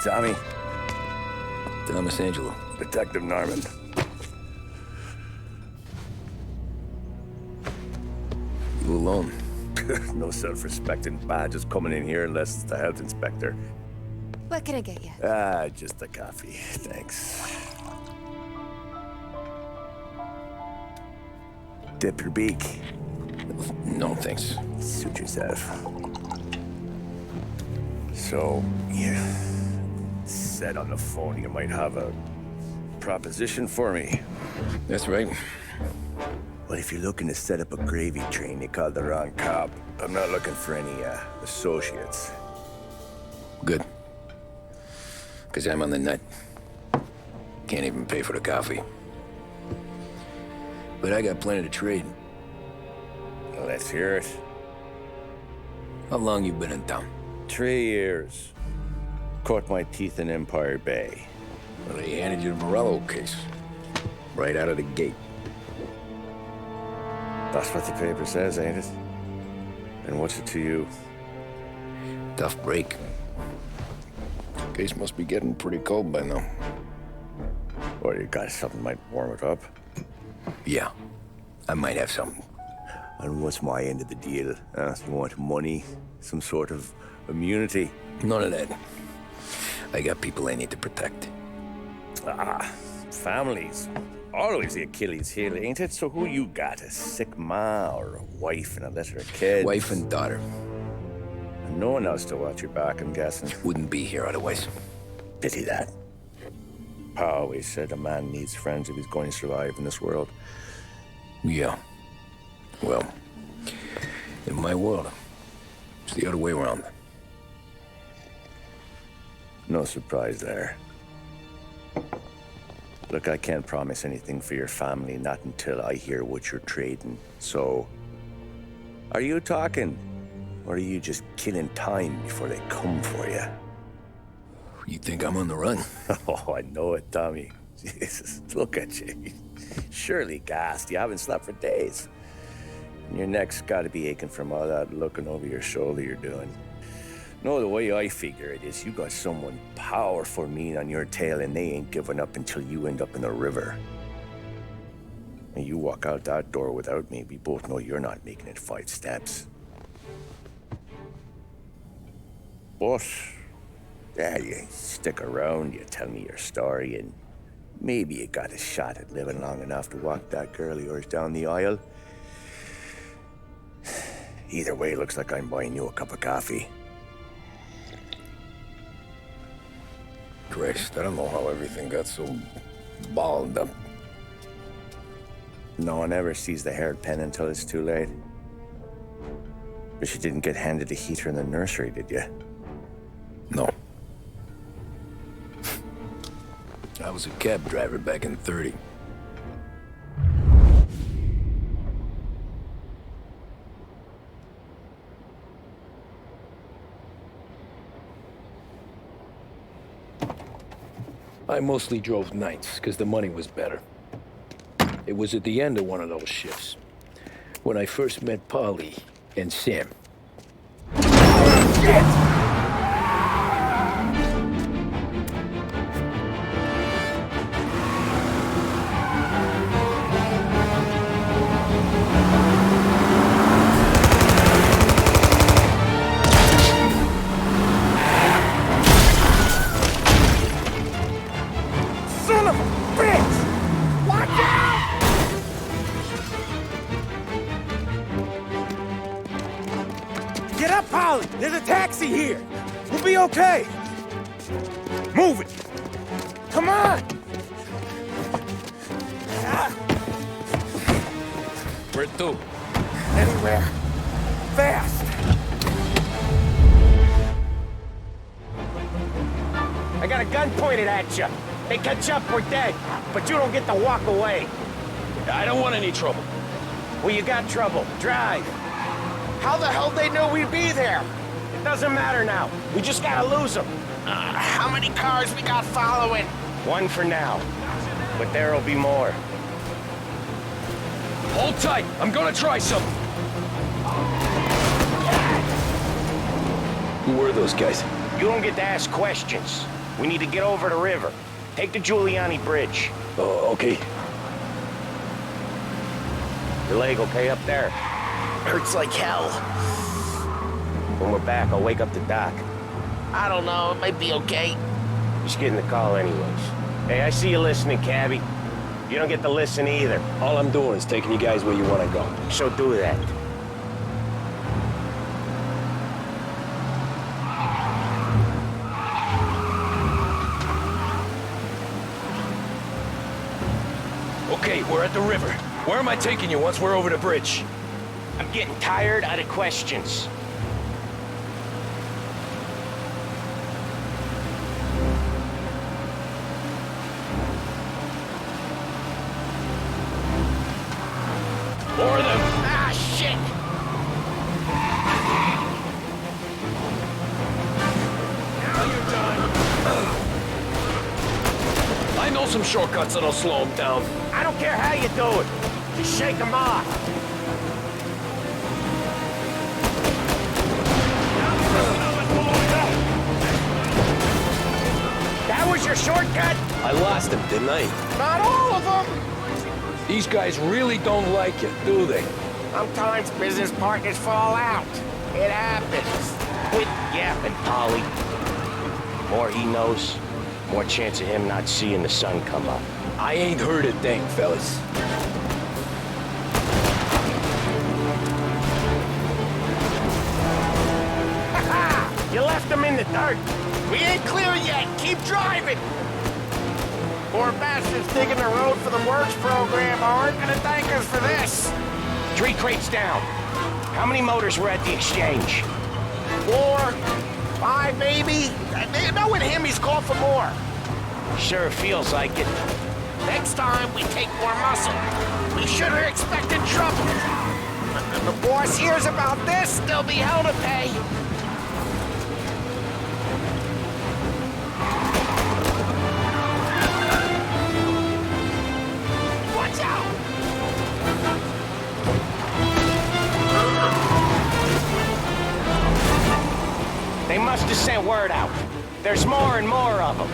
Tommy. Thomas Angelo. Detective Norman. You alone? No self-respecting badges coming in here unless it's the health inspector. What can I get you? Just a coffee. Thanks. Dip your beak. No, thanks. Suit yourself. So, you said on the phone you might have a proposition for me. That's right. Well, if you're looking to set up a gravy train, you called the wrong cop. I'm not looking for any, associates. Good. Because I'm on the nut. Can't even pay for the coffee. But I got plenty to trade. Well, let's hear it. How long you been in town? 3 years. Caught my teeth in Empire Bay. Well, they handed you the Morello case. Right out of the gate. That's what the paper says, ain't it? And what's it to you? Tough break. Case must be getting pretty cold by now. Or you got something might warm it up? Yeah, I might have something. And what's my end of the deal? You want money? Some sort of immunity? None of that. I got people I need to protect. Families. Always the Achilles heel, ain't it? So who you got? A sick ma or a wife and a litter of kids? Wife and daughter. And no one else to watch your back, I'm guessing. Wouldn't be here otherwise. Pity that. Pa always said a man needs friends if he's going to survive in this world. Yeah. Well, in my world, it's the other way around. No surprise there. Look, I can't promise anything for your family, not until I hear what you're trading. So, are you talking? Or are you just killing time before they come for you? You think I'm on the run? Oh, I know it, Tommy. Jesus, look at you. Surely gassed. You haven't slept for days. And your neck's got to be aching from all that looking over your shoulder you're doing. No, the way I figure it is you got someone powerful mean on your tail and they ain't giving up until you end up in the river. And you walk out that door without me, we both know you're not making it 5 steps. But, yeah, you stick around, you tell me your story, and maybe you got a shot at living long enough to walk that girl of yours down the aisle. Either way, looks like I'm buying you a cup of coffee. Christ, I don't know how everything got so balled up. No one ever sees the haired pen until it's too late. But you didn't get handed a heater in the nursery, did you? No. I was a cab driver back in '30. I mostly drove nights, because the money was better. It was at the end of one of those shifts, when I first met Polly and Sam. Shit! Son of a bitch! Watch out! Get up, Polly! There's a taxi here! We'll be okay! Move it! Come on! Where to? Anywhere. Fast! I got a gun pointed at you. They catch up, we're dead. But you don't get to walk away. I don't want any trouble. Well, you got trouble. Drive. How the hell they knew we'd be there? It doesn't matter now. We just gotta lose them. How many cars we got following? One for now. But there'll be more. Hold tight. I'm gonna try something. Who were those guys? You don't get to ask questions. We need to get over the river. Take the Giuliani Bridge. Oh, okay. Your leg okay up there? Hurts like hell. When we're back, I'll wake up the doc. I don't know, it might be okay. Just getting the call anyways. Hey, I see you listening, cabbie. You don't get to listen either. All I'm doing is taking you guys where you want to go. So do that. Okay, we're at the river. Where am I taking you once we're over the bridge? I'm getting tired of the questions. More of them. Ah, shit! Now you're done. I know some shortcuts that'll slow them down. I don't care how you do it. Just shake them off. That was your shortcut? I lost him, didn't I? Not all of them. These guys really don't like you, do they? Sometimes business partners fall out. It happens. Quit yapping, Polly. More he knows, more chance of him not seeing the sun come up. I ain't heard a thing, fellas. You left him in the dirt. We ain't clear yet. Keep driving. Poor bastards digging the road for the works program aren't gonna thank us for this. 3 crates down. How many motors were at the exchange? 4, 5 maybe. You know with him he's called for more. Sure feels like it. Next time we take more muscle. We should have expected trouble. If the boss hears about this, there'll be hell to pay. Watch out! They must have sent word out. There's more and more of them.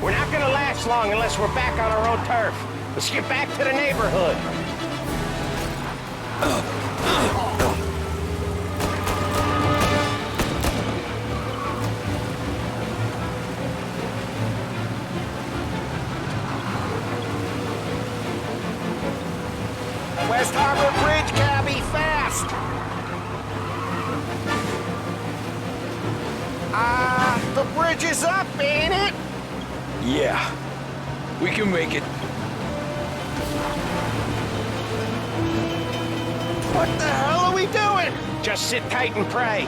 We're not gonna last long unless we're back on our own turf. Let's get back to the neighborhood. West Harbor Bridge, cabbie, fast! The bridge is up, ain't it? Yeah. We can make it. What the hell are we doing? Just sit tight and pray.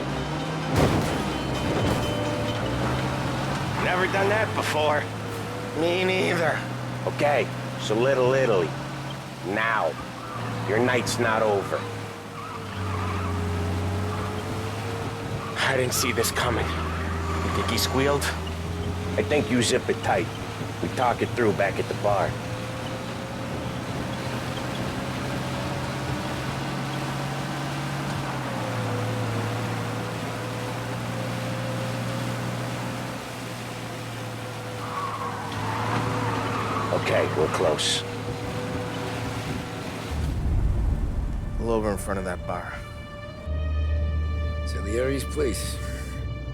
Never done that before. Me neither. Okay, so Little Italy. Now. Your night's not over. I didn't see this coming. You think he squealed? I think you zip it tight. We talk it through back at the bar. Okay, we're close. Pull over in front of that bar. Salieri's place.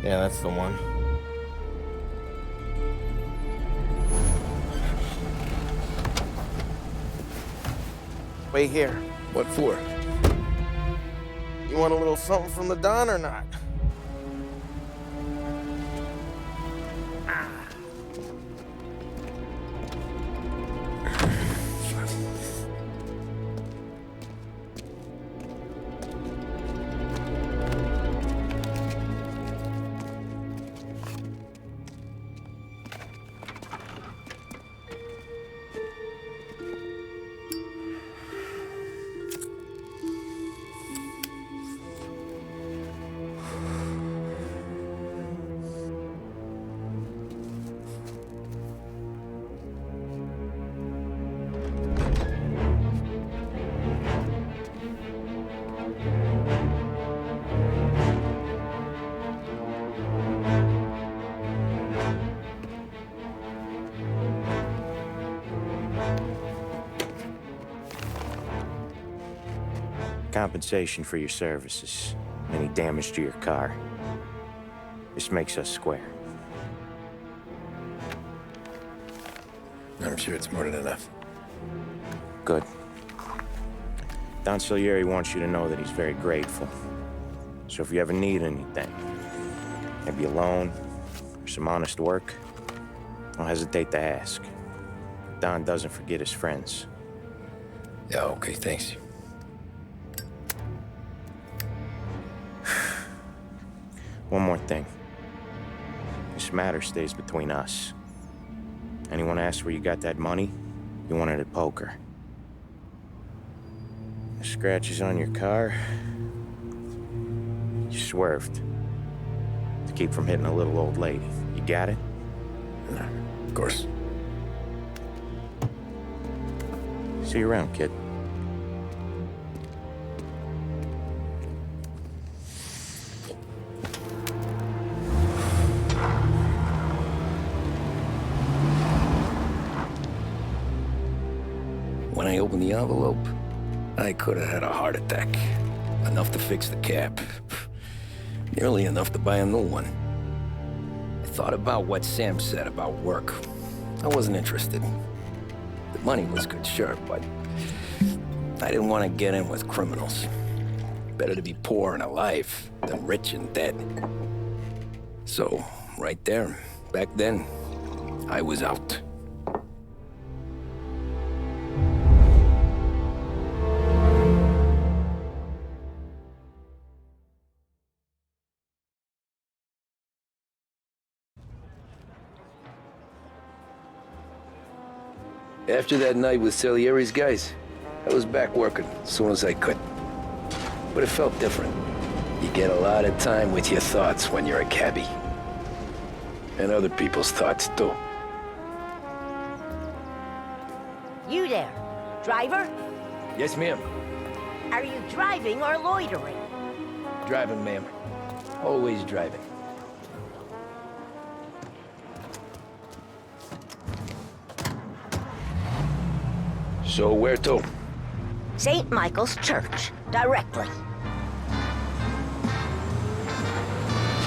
Yeah, that's the one. Wait here. What for? You want a little something from the Don or not? Compensation for your services. Any damage to your car. This makes us square. I'm sure it's more than enough. Good. Don Salieri wants you to know that he's very grateful. So if you ever need anything, maybe a loan or some honest work, don't hesitate to ask. Don doesn't forget his friends. Yeah, okay, thanks. One more thing. This matter stays between us. Anyone asks where you got that money, you won it at poker. The scratches on your car, you swerved. To keep from hitting a little old lady. You got it? Of course. See you around, kid. When I opened the envelope, I could have had a heart attack. Enough to fix the cap. Nearly enough to buy a new one. I thought about what Sam said about work. I wasn't interested. The money was good, sure, but I didn't want to get in with criminals. Better to be poor and alive than rich and dead. So, right there, back then, I was out. After that night with Salieri's guys, I was back working as soon as I could. But it felt different. You get a lot of time with your thoughts when you're a cabbie. And other people's thoughts, too. You there, driver? Yes, ma'am. Are you driving or loitering? Driving, ma'am. Always driving. So where to? St. Michael's Church, directly.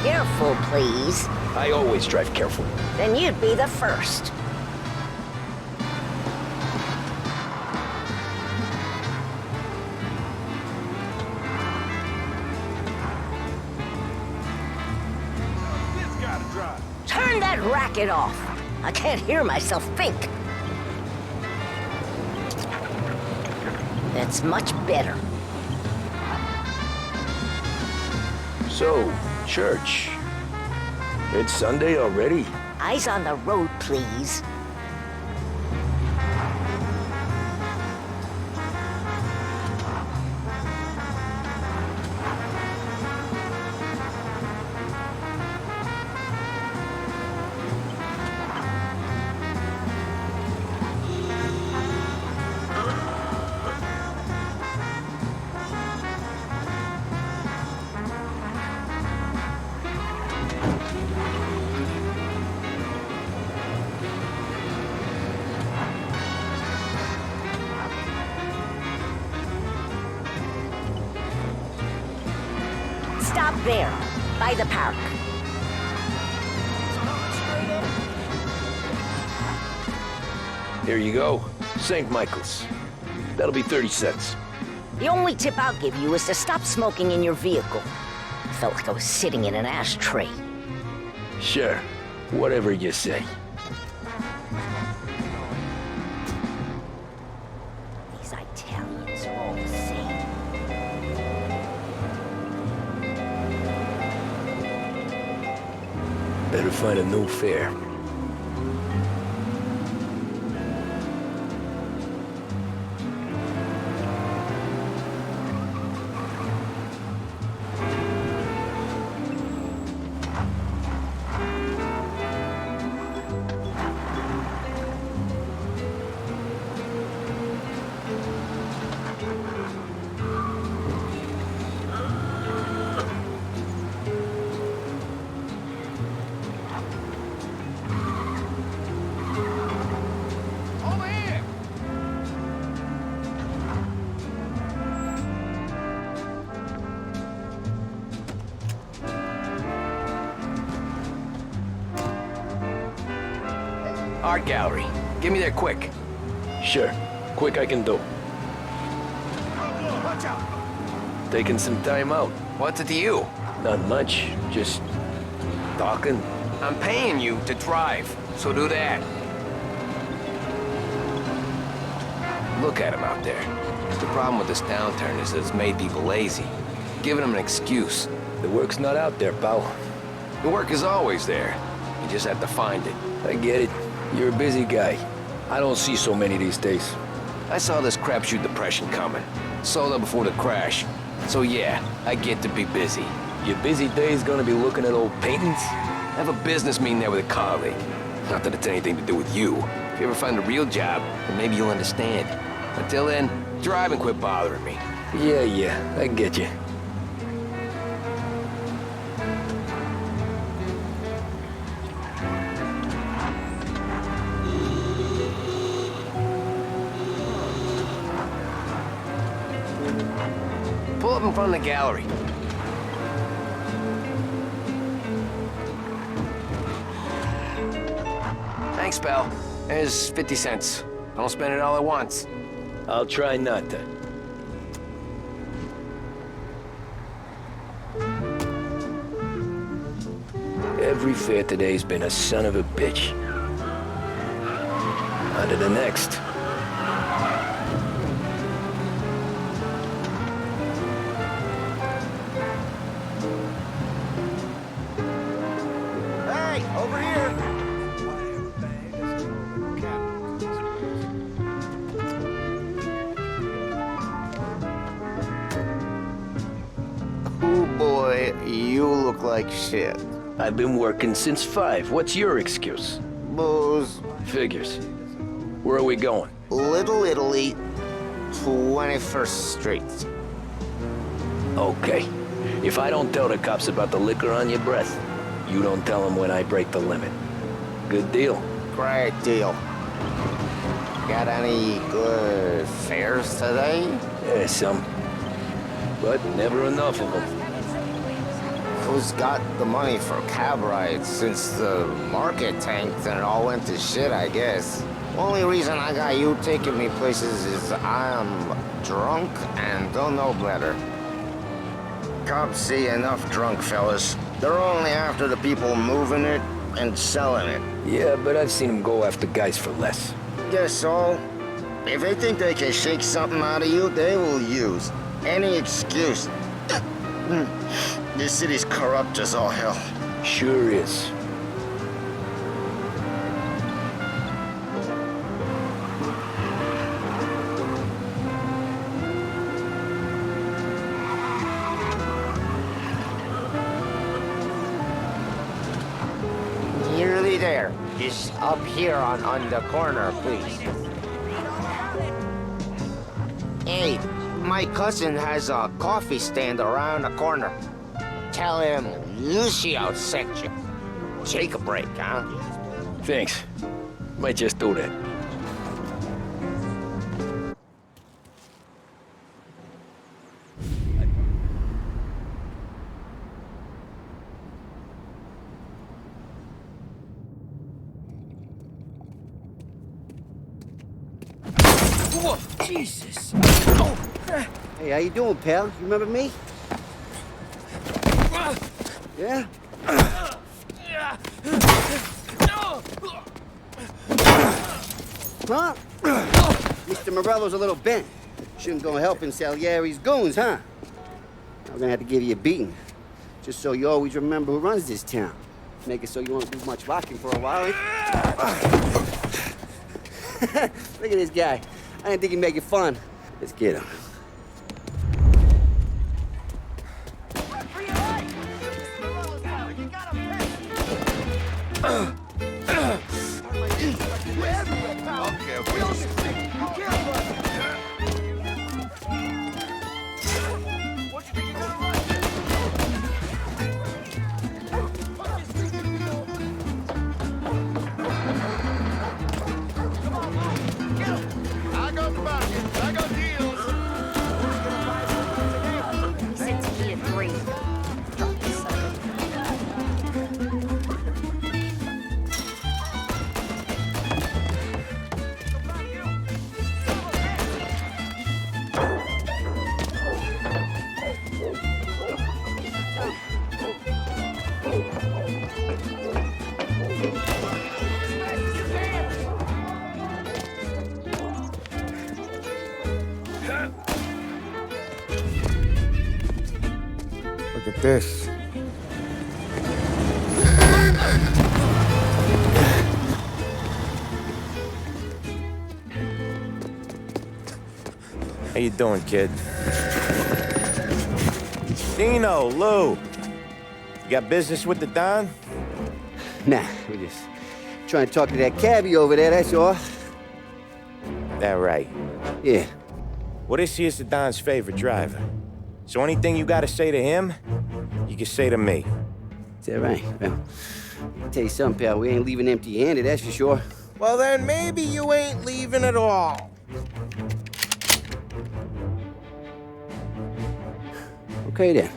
Careful, please. I always drive careful. Then you'd be the first. Turn that racket off. I can't hear myself think. That's much better. So, church. It's Sunday already? Eyes on the road, please. Stop there, by the park. Here you go. St. Michael's. That'll be 30 cents. The only tip I'll give you is to stop smoking in your vehicle. I felt like I was sitting in an ashtray. Sure. Whatever you say. These Italians are all the same. Better find a new fare. Art gallery. Get me there quick. Sure. Quick I can do. Watch out! Taking some time out. What's it to you? Not much. Just talking. I'm paying you to drive, so do that. Look at him out there. The problem with this downturn is that it's made people lazy. Giving them an excuse. The work's not out there, pal. The work is always there. You just have to find it. I get it. You're a busy guy. I don't see so many these days. I saw this crapshoot depression coming. Sold up before the crash. So yeah, I get to be busy. Your busy day's gonna be looking at old paintings? I have a business meeting there with a colleague. Not that it's anything to do with you. If you ever find a real job, then maybe you'll understand. Until then, drive and quit bothering me. Yeah, I get you. Pull up in front of the gallery. Thanks, pal. There's 50 cents. I don't spend it all at once. I'll try not to. Every fare today's been a son of a bitch. On to the next. Hey, over here! Oh boy, you look like shit. I've been working since 5. What's your excuse? Booze, Figures. Where are we going? Little Italy, 21st Street. Okay. If I don't tell the cops about the liquor on your breath, you don't tell them when I break the limit. Good deal. Great deal. Got any good fares today? Yeah, some. But never enough of them. Who's got the money for cab rides since the market tanked and it all went to shit, I guess? Only reason I got you taking me places is I'm drunk and don't know better. Cops see enough drunk fellas. They're only after the people moving it and selling it. Yeah, but I've seen them go after guys for less. Guess so. If they think they can shake something out of you, they will use any excuse. This city's corrupt as all hell. Sure is. Nearly there. Just up here on the corner, please. Hey, my cousin has a coffee stand around the corner. Tell him Lucio sent you. Take a break, huh? Thanks. Might just do that. Whoa, Jesus! Oh. Hey, how you doing, pal? You remember me? Yeah? Huh? Mr. Morello's a little bent. Shouldn't go helping Salieri's goons, huh? I'm gonna have to give you a beating. Just so you always remember who runs this town. Make it so you won't do much rocking for a while. Look at this guy. I didn't think he'd make it fun. Let's get him. this. How you doing, kid? Dino, Lou. You got business with the Don? Nah, we're just trying to talk to that cabbie over there, that's all. That right. Yeah. Well, this here's the Don's favorite driver. So anything you gotta say to him, you can say to me. Is that right? Well, I'll tell you something, pal. We ain't leaving empty-handed, that's for sure. Well, then maybe you ain't leaving at all. Okay, then.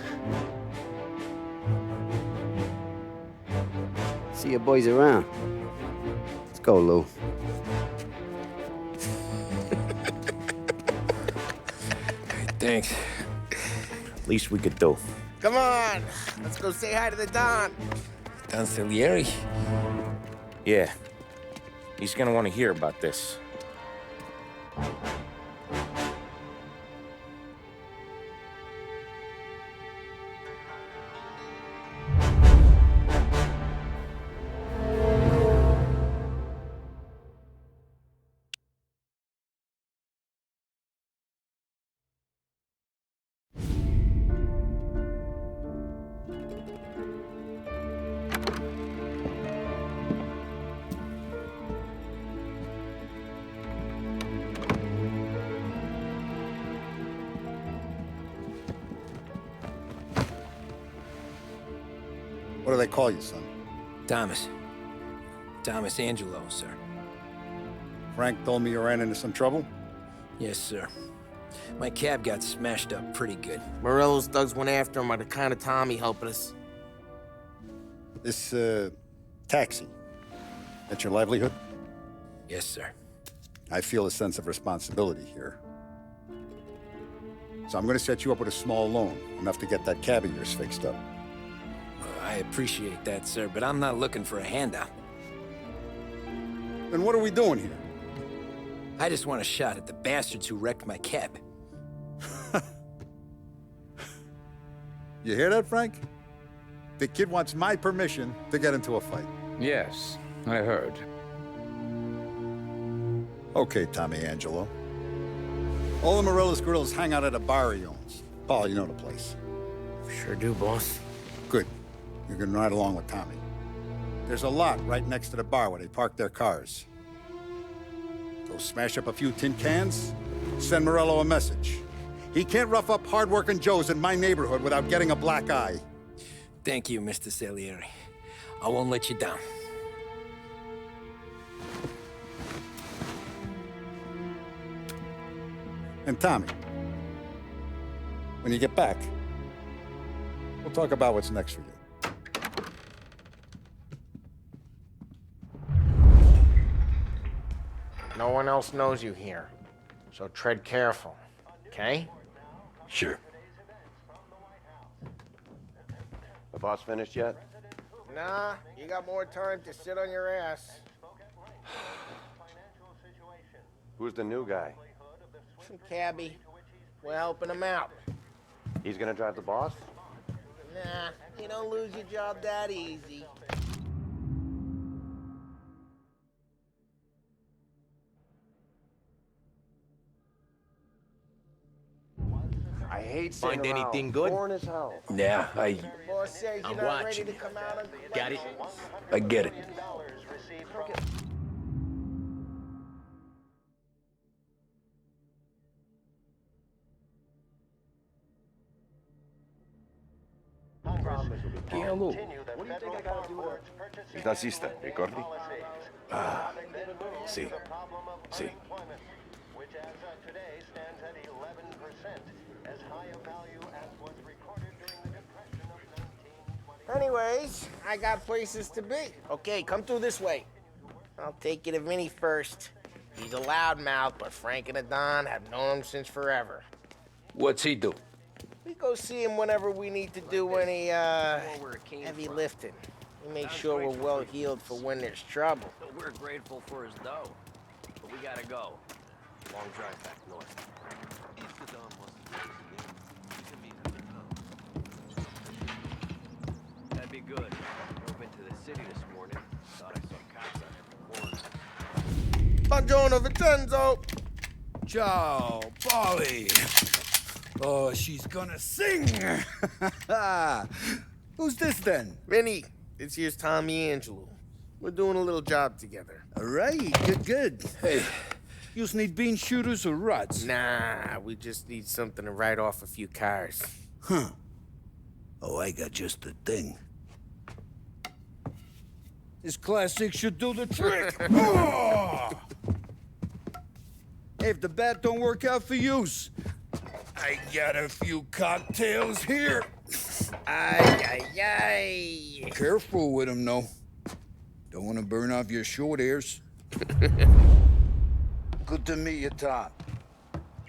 See your boys around. Let's go, Lou. Thanks. Least we could do. Come on, let's go say hi to the Don. Don Salieri? Yeah. He's gonna want to hear about this. What do they call you, son? Thomas. Thomas Angelo, sir. Frank told me you ran into some trouble? Yes, sir. My cab got smashed up pretty good. Morello's thugs went after him on account of Tommy helping us. This, taxi. That's your livelihood? Yes, sir. I feel a sense of responsibility here. So I'm gonna set you up with a small loan, enough to get that cab of yours fixed up. I appreciate that, sir, but I'm not looking for a handout. Then what are we doing here? I just want a shot at the bastards who wrecked my cab. You hear that, Frank? The kid wants my permission to get into a fight. Yes, I heard. Okay, Tommy Angelo. All the Morella's girls hang out at a bar he owns. Paul, you know the place. Sure do, boss. Good. You can ride along with Tommy. There's a lot right next to the bar where they park their cars. Go smash up a few tin cans, send Morello a message. He can't rough up hard-working Joes in my neighborhood without getting a black eye. Thank you, Mr. Salieri. I won't let you down. And Tommy, when you get back, we'll talk about what's next for you. No one else knows you here, so tread careful, okay? Sure. The boss finished yet? Nah, you got more time to sit on your ass. Who's the new guy? Some cabbie. We're helping him out. He's gonna drive the boss? Nah, you don't lose your job that easy. I hate Find sitting around. anything good? Boring as hell. Yeah, Boss says you're I'm not ready watching. to come out and Got it? I get it. Hello. Il nazista, ricordi? Ah, sì, sì. Which as of today stands at 11%, as high a value as was recorded during the Depression of 1920. Anyways, I got places to be. Okay, come through this way. I'll take you to Vinny first. He's a loudmouth, but Frank and the Don have known him since forever. What's he do? We go see him whenever we need to do any, heavy lifting. We make sure we're well healed for when there's trouble. We're grateful for his dough, but we gotta go. Long drive back north. That'd be good. Drove into the city this morning. Thought I saw cops on every corner. Buongiorno, Vincenzo. Ciao, Polly. Oh, she's gonna sing. Who's this then? Vinny, this here's Tommy Angelo. We're doing a little job together. All right, good. Hey, you need bean shooters or rods? Nah, we just need something to write off a few cars. Huh. Oh, I got just the thing. This classic should do the trick. Oh! If the bat don't work out for use, I got a few cocktails here. Ay, ay, ay. Careful with them, though. Don't want to burn off your short hairs. Good to meet you, Tom.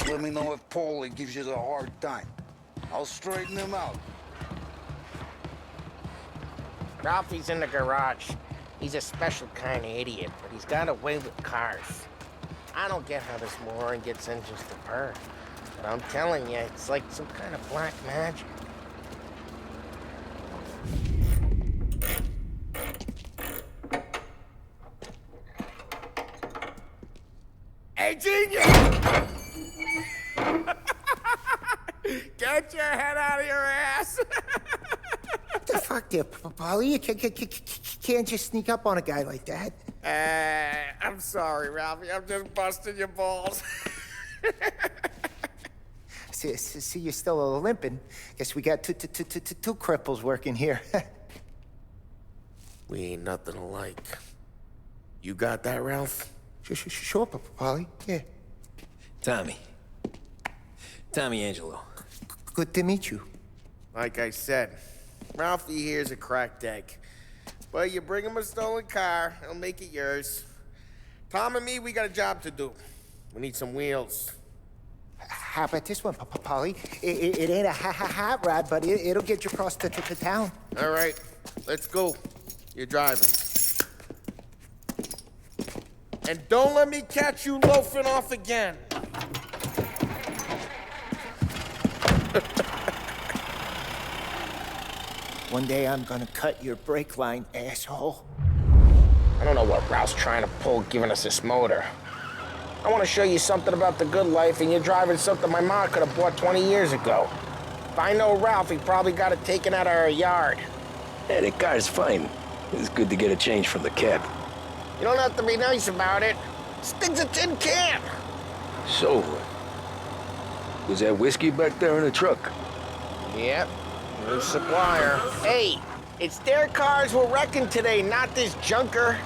Let me know if Paulie gives you the hard time. I'll straighten him out. Ralphie's in the garage. He's a special kind of idiot, but he's got a way with cars. I don't get how this moron gets in just a bird. But I'm telling you, it's like some kind of black magic. Hey, genius! Get your head out of your ass! What the fuck there, Polly? You can't just sneak up on a guy like that. I'm sorry, Ralphie. I'm just busting your balls. See, you're still limping. Guess we got two cripples working here. We ain't nothing alike. You got that, Ralph? Sure, Polly. Yeah. Tommy Angelo. Good to meet you. Like I said, Ralphie here's a cracked egg. But you bring him a stolen car, he'll make it yours. Tom and me, we got a job to do. We need some wheels. How about this one, Polly? It ain't a hot rod, but it'll get you across to town. All right, let's go. You're driving. And don't let me catch you loafing off again. One day I'm gonna cut your brake line, asshole. I don't know what Ralph's trying to pull giving us this motor. I want to show you something about the good life, and you're driving something my mom could have bought 20 years ago. If I know Ralph, he probably got it taken out of our yard. Yeah, that car's fine. It's good to get a change from the cab. You don't have to be nice about it. This thing's a tin can. So, was that whiskey back there in the truck? Yep, new supplier. Hey, it's their cars we're wrecking today, not this junker.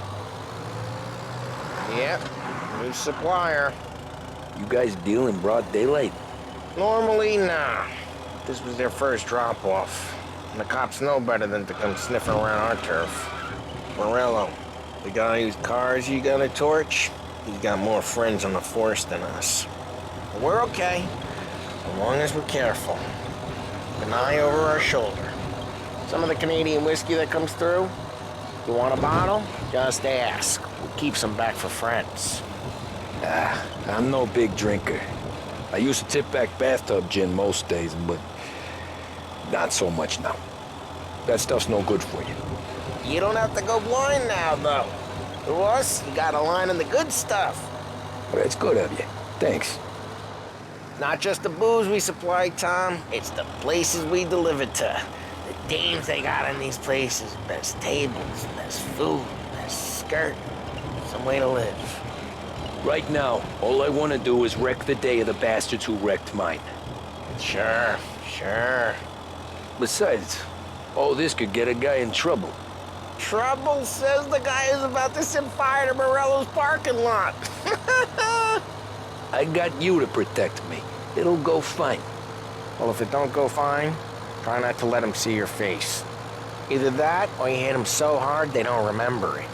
Yep, new supplier. You guys deal in broad daylight? Normally, nah. This was their first drop-off. And the cops know better than to come sniffing around our turf. Morello, the guy whose cars you got a torch, he's got more friends on the force than us. But we're okay, as long as we're careful. An eye over our shoulder. Some of the Canadian whiskey that comes through, you want a bottle? Just ask. We'll keep some back for friends. I'm no big drinker. I used to tip back bathtub gin most days, but not so much now. That stuff's no good for you. You don't have to go blind now, though. To us, you got a line in the good stuff. Well, that's good of you. Thanks. Not just the booze we supply, Tom. It's the places we deliver to. The dames they got in these places. Best tables, best food, best skirt. Some way to live. Right now, all I want to do is wreck the day of the bastards who wrecked mine. Sure. Besides, all this could get a guy in trouble. Trouble, says the guy who's about to set fire to Morello's parking lot. I got you to protect me. It'll go fine. Well, if it don't go fine, try not to let him see your face. Either that, or you hit them so hard they don't remember it.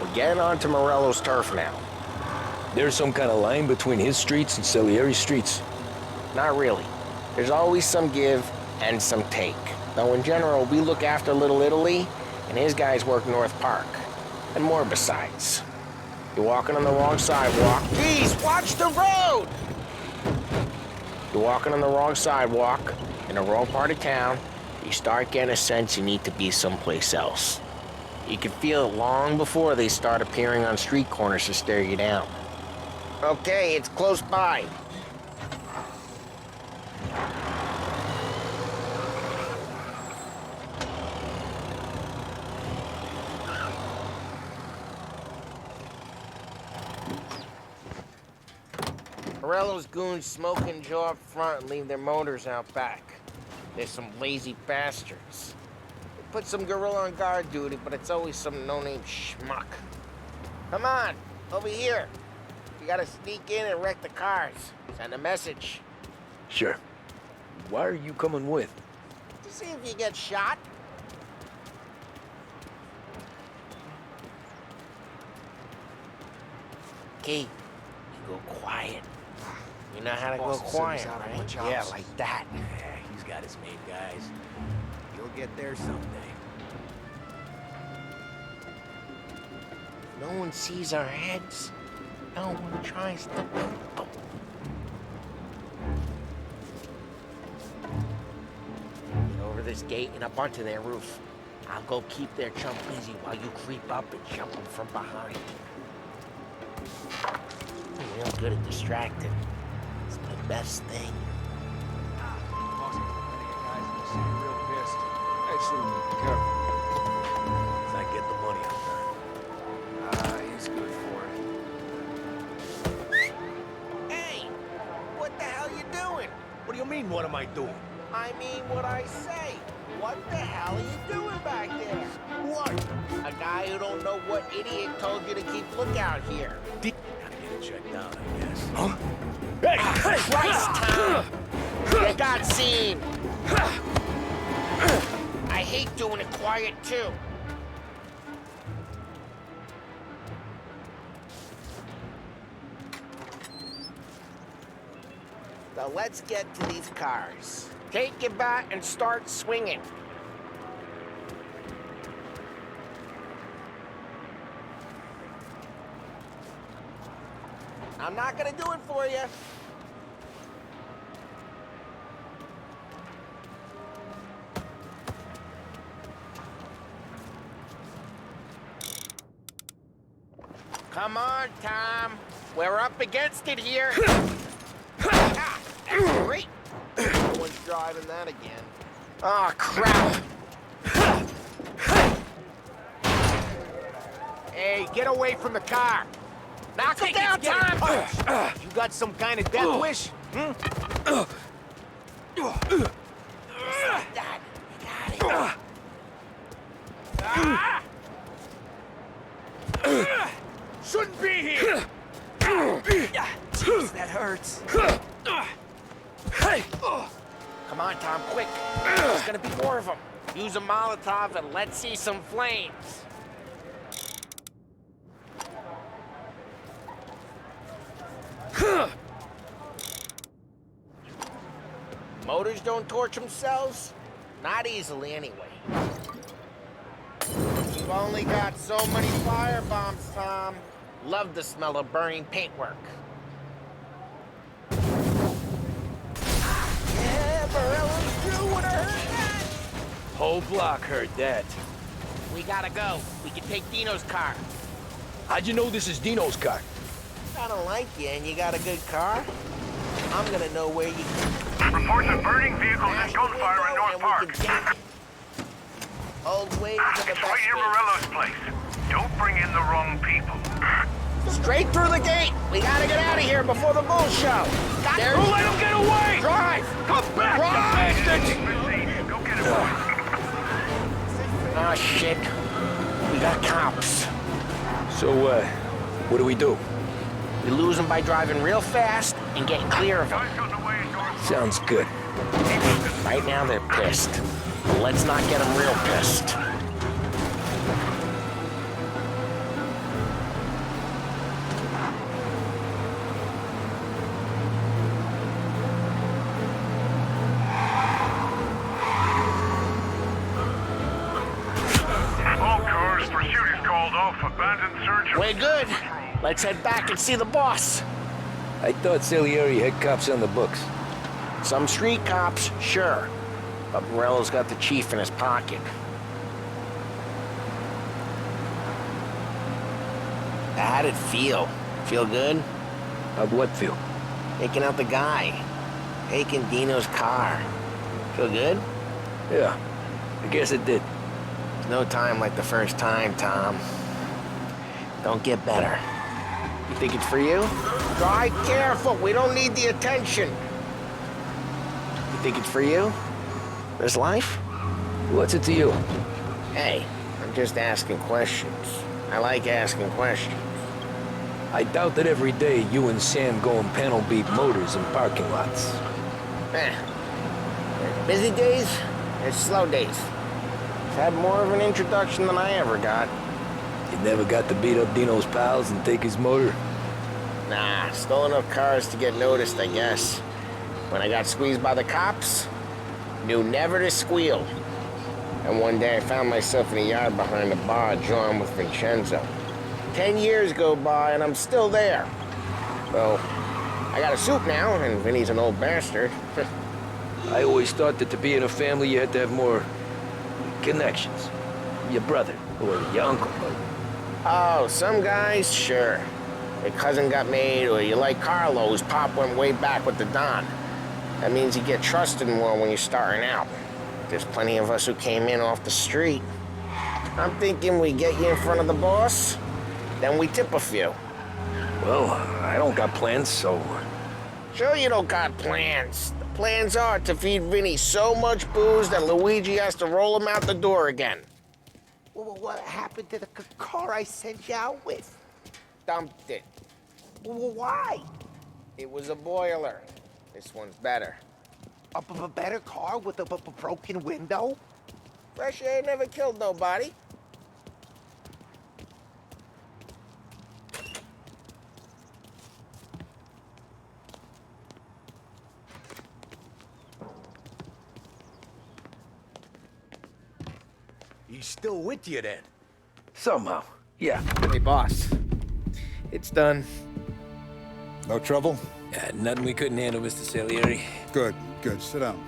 We're getting onto Morello's turf now. There's some kind of line between his streets and Salieri's streets. Not really. There's always some give and some take. Though in general, we look after Little Italy, and his guys work North Park, and more besides. You're walking on the wrong sidewalk. Please, watch the road! You're walking on the wrong sidewalk, in the wrong part of town. You start getting a sense you need to be someplace else. You can feel it long before they start appearing on street corners to stare you down. Okay, it's close by. Morello's goons smoke and Joe up front and leave their motors out back. They're some lazy bastards. They put some gorilla on guard duty, but it's always some no-name schmuck. Come on, over here. You gotta sneak in and wreck the cars. Send a message. Sure. Why are you coming with? To see if you get shot. Key, you go quiet. You know how to go quiet, right? Yeah, like that. Yeah, he's got his main guys. You'll get there someday. No one sees our heads. No one tries to move them. Get over this gate and up onto their roof. I'll go keep their chump busy while you creep up and jump them from behind. I'm real good at distracting. It's my best thing. Actually, careful. As I get the money on time. He's good for it. Hey! What the hell you doing? What do you mean, what am I doing? I mean what I say. What the hell are you doing back there? What? A guy who don't know what idiot told you to keep lookout here. Gotta get it checked out, I guess. Huh? Hey! Christ, Tom! You got seen! I hate doing it quiet, too. So let's get to these cars. Take your bat and start swinging. I'm not gonna do it for you. Come on, Tom. We're up against it here. Ah, that's great. No one's driving that again. Oh, crap. Hey, get away from the car. Knock him down, Tom. You got some kind of death wish? Like that. You got it. Shouldn't be here. Jeez, that hurts. Hey! Come on, Tom, quick. There's gonna be more of them. Use a Molotov and let's see some flames. Motors don't torch themselves? Not easily, anyway. You've only got so many firebombs, Tom. Love the smell of burning paintwork. Yeah, Morello's crew would have heard that. Whole block heard that. We gotta go. We can take Dino's car. How'd you know this is Dino's car? I don't like you and you got a good car. I'm gonna know where you Reports of burning vehicles and gunfire in North Park. Old ways are the It's best right near ways. Morello's place. Don't bring in the wrong people. Straight through the gate. We gotta get out of here before the bull show. There's... Don't let him get away! Drive! Come back, you bastards! Proceed. Go get it, boys. Oh, shit. We got cops. So, what do we do? We lose them by driving real fast and getting clear of them. Guys got away in North Sounds good. Right now, they're pissed. But let's not get them real pissed. We're good. Let's head back and see the boss. I thought Salieri had cops on the books. Some street cops, sure. But Morello's got the chief in his pocket. How'd it feel? Feel good? How'd what feel? Taking out the guy. Taking Dino's car. Feel good? Yeah, I guess it did. There's no time like the first time, Tom. Don't get better. You think it's for you? Drive careful. We don't need the attention. You think it's for you? This life? What's it to you? Hey, I'm just asking questions. I like asking questions. I doubt that every day you and Sam go and panel beat motors in parking lots. There's busy days, there's slow days. I've had more of an introduction than I ever got. You never got to beat up Dino's pals and take his motor? Nah, stole enough cars to get noticed, I guess. When I got squeezed by the cops, knew never to squeal. And one day I found myself in a yard behind a bar drawing with Vincenzo. 10 years go by and I'm still there. Well, I got a suit now, and Vinny's an old bastard. I always thought that to be in a family you had to have more connections. Your brother, or your uncle. Oh, some guys, sure. Your cousin got made, or you like Carlos, Pop went way back with the Don. That means you get trusted more when you're starting out. There's plenty of us who came in off the street. I'm thinking we get you in front of the boss, then we tip a few. Well, I don't got plans, so... Sure you don't got plans. The plans are to feed Vinny so much booze that Luigi has to roll him out the door again. Well, what happened to the car I sent you out with? Dumped it. Well, why? It was a boiler. This one's better. A better car with a broken window? Fresh air never killed nobody. He's still with you then? Somehow, yeah. Hey, boss. It's done. No trouble? Nothing we couldn't handle, Mr. Salieri. Good, good. Sit down.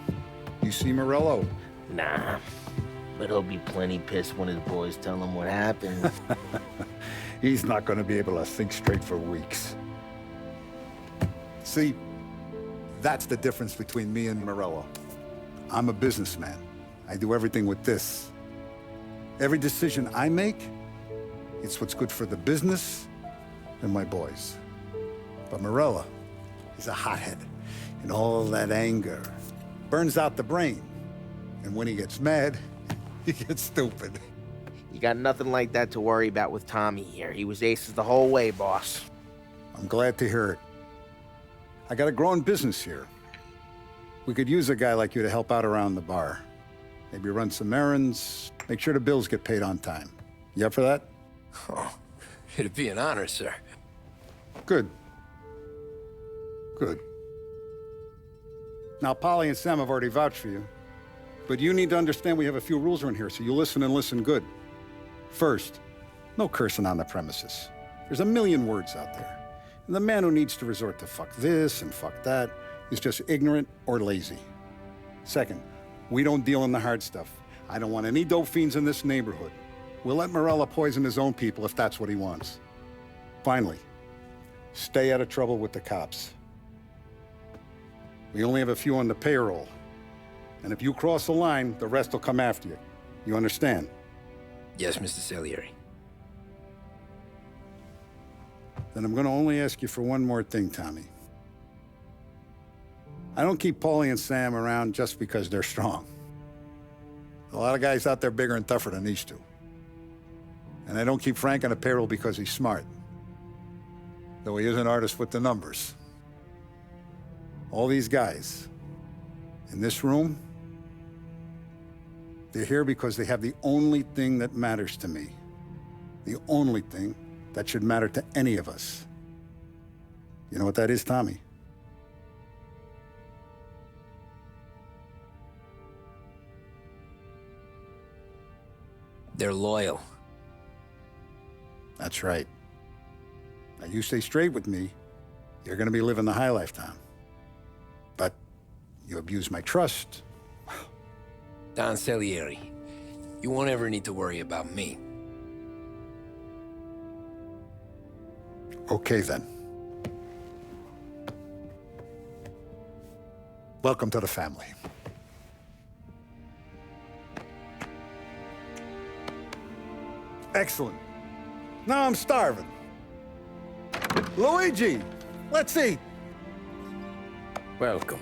You see Morello? Nah. But he'll be plenty pissed when his boys tell him what happened. He's not going to be able to think straight for weeks. See, that's the difference between me and Morello. I'm a businessman. I do everything with this. Every decision I make, it's what's good for the business and my boys. But Morello is a hothead, and all that anger burns out the brain. And when he gets mad, he gets stupid. You got nothing like that to worry about with Tommy here. He was aces the whole way, boss. I'm glad to hear it. I got a growing business here. We could use a guy like you to help out around the bar. Maybe run some errands, make sure the bills get paid on time. You up for that? Oh, it'd be an honor, sir. Good. Good. Now, Polly and Sam have already vouched for you. But you need to understand we have a few rules around here, so you listen and listen good. First, no cursing on the premises. There's a million words out there. And the man who needs to resort to fuck this and fuck that is just ignorant or lazy. Second, we don't deal in the hard stuff. I don't want any dope fiends in this neighborhood. We'll let Morello poison his own people if that's what he wants. Finally, stay out of trouble with the cops. We only have a few on the payroll. And if you cross the line, the rest will come after you. You understand? Yes, Mr. Salieri. Then I'm gonna only ask you for one more thing, Tommy. I don't keep Paulie and Sam around just because they're strong. A lot of guys out there bigger and tougher than these two. And I don't keep Frank on a payroll because he's smart. Though he is an artist with the numbers. All these guys in this room, they're here because they have the only thing that matters to me. The only thing that should matter to any of us. You know what that is, Tommy? They're loyal. That's right. Now, you stay straight with me, you're gonna be living the high life, Tom. But you abuse my trust. Don Salieri, you won't ever need to worry about me. Okay, then. Welcome to the family. Excellent. Now I'm starving. Luigi, let's eat. Welcome.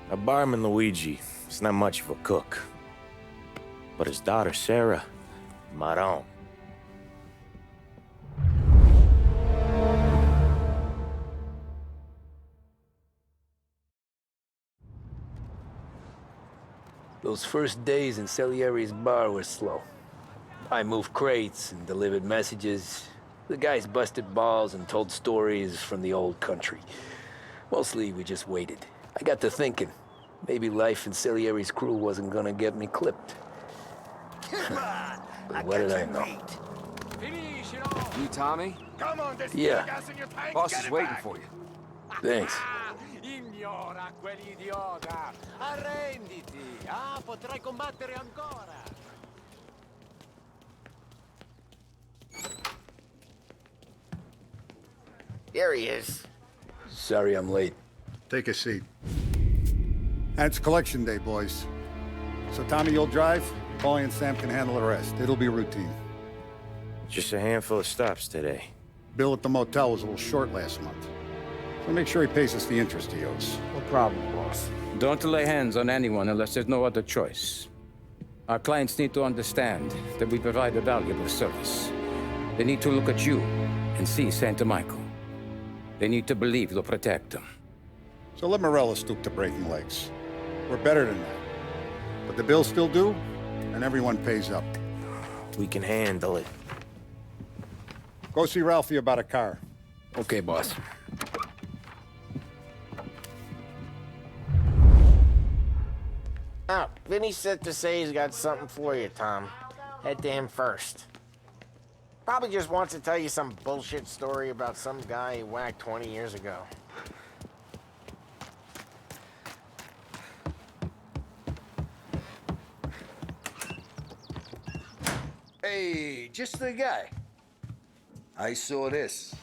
Now, barman Luigi is not much of a cook. But his daughter, Sarah, Maron. Those first days in Salieri's bar were slow. I moved crates and delivered messages. The guys busted balls and told stories from the old country. Mostly, we just waited. I got to thinking, maybe life in Salieri's crew wasn't gonna get me clipped. But what did I know? You Tommy? Come on, there's Yeah. gas in your tank. Boss Get is it waiting back. for you. Thanks. Ignora quell'idiota! Arrenditi! Ah, potrai combattere ancora! There he is. Sorry I'm late. Take a seat. And it's collection day, boys. So Tommy, you'll drive. Paulie and Sam can handle the rest. It'll be routine. Just a handful of stops today. Bill at the motel was a little short last month. So make sure he pays us the interest he owes. No problem, boss. Don't lay hands on anyone unless there's no other choice. Our clients need to understand that we provide a valuable service. They need to look at you and see Santa Michael. They need to believe you'll protect them. So let Morella stoop to breaking legs. We're better than that. But the bill's still due, and everyone pays up. We can handle it. Go see Ralphie about a car. Okay, boss. Oh, Vinny said to say he's got something for you, Tom. Head to him first. Probably just wants to tell you some bullshit story about some guy he whacked 20 years ago. Hey, just the guy. I saw this,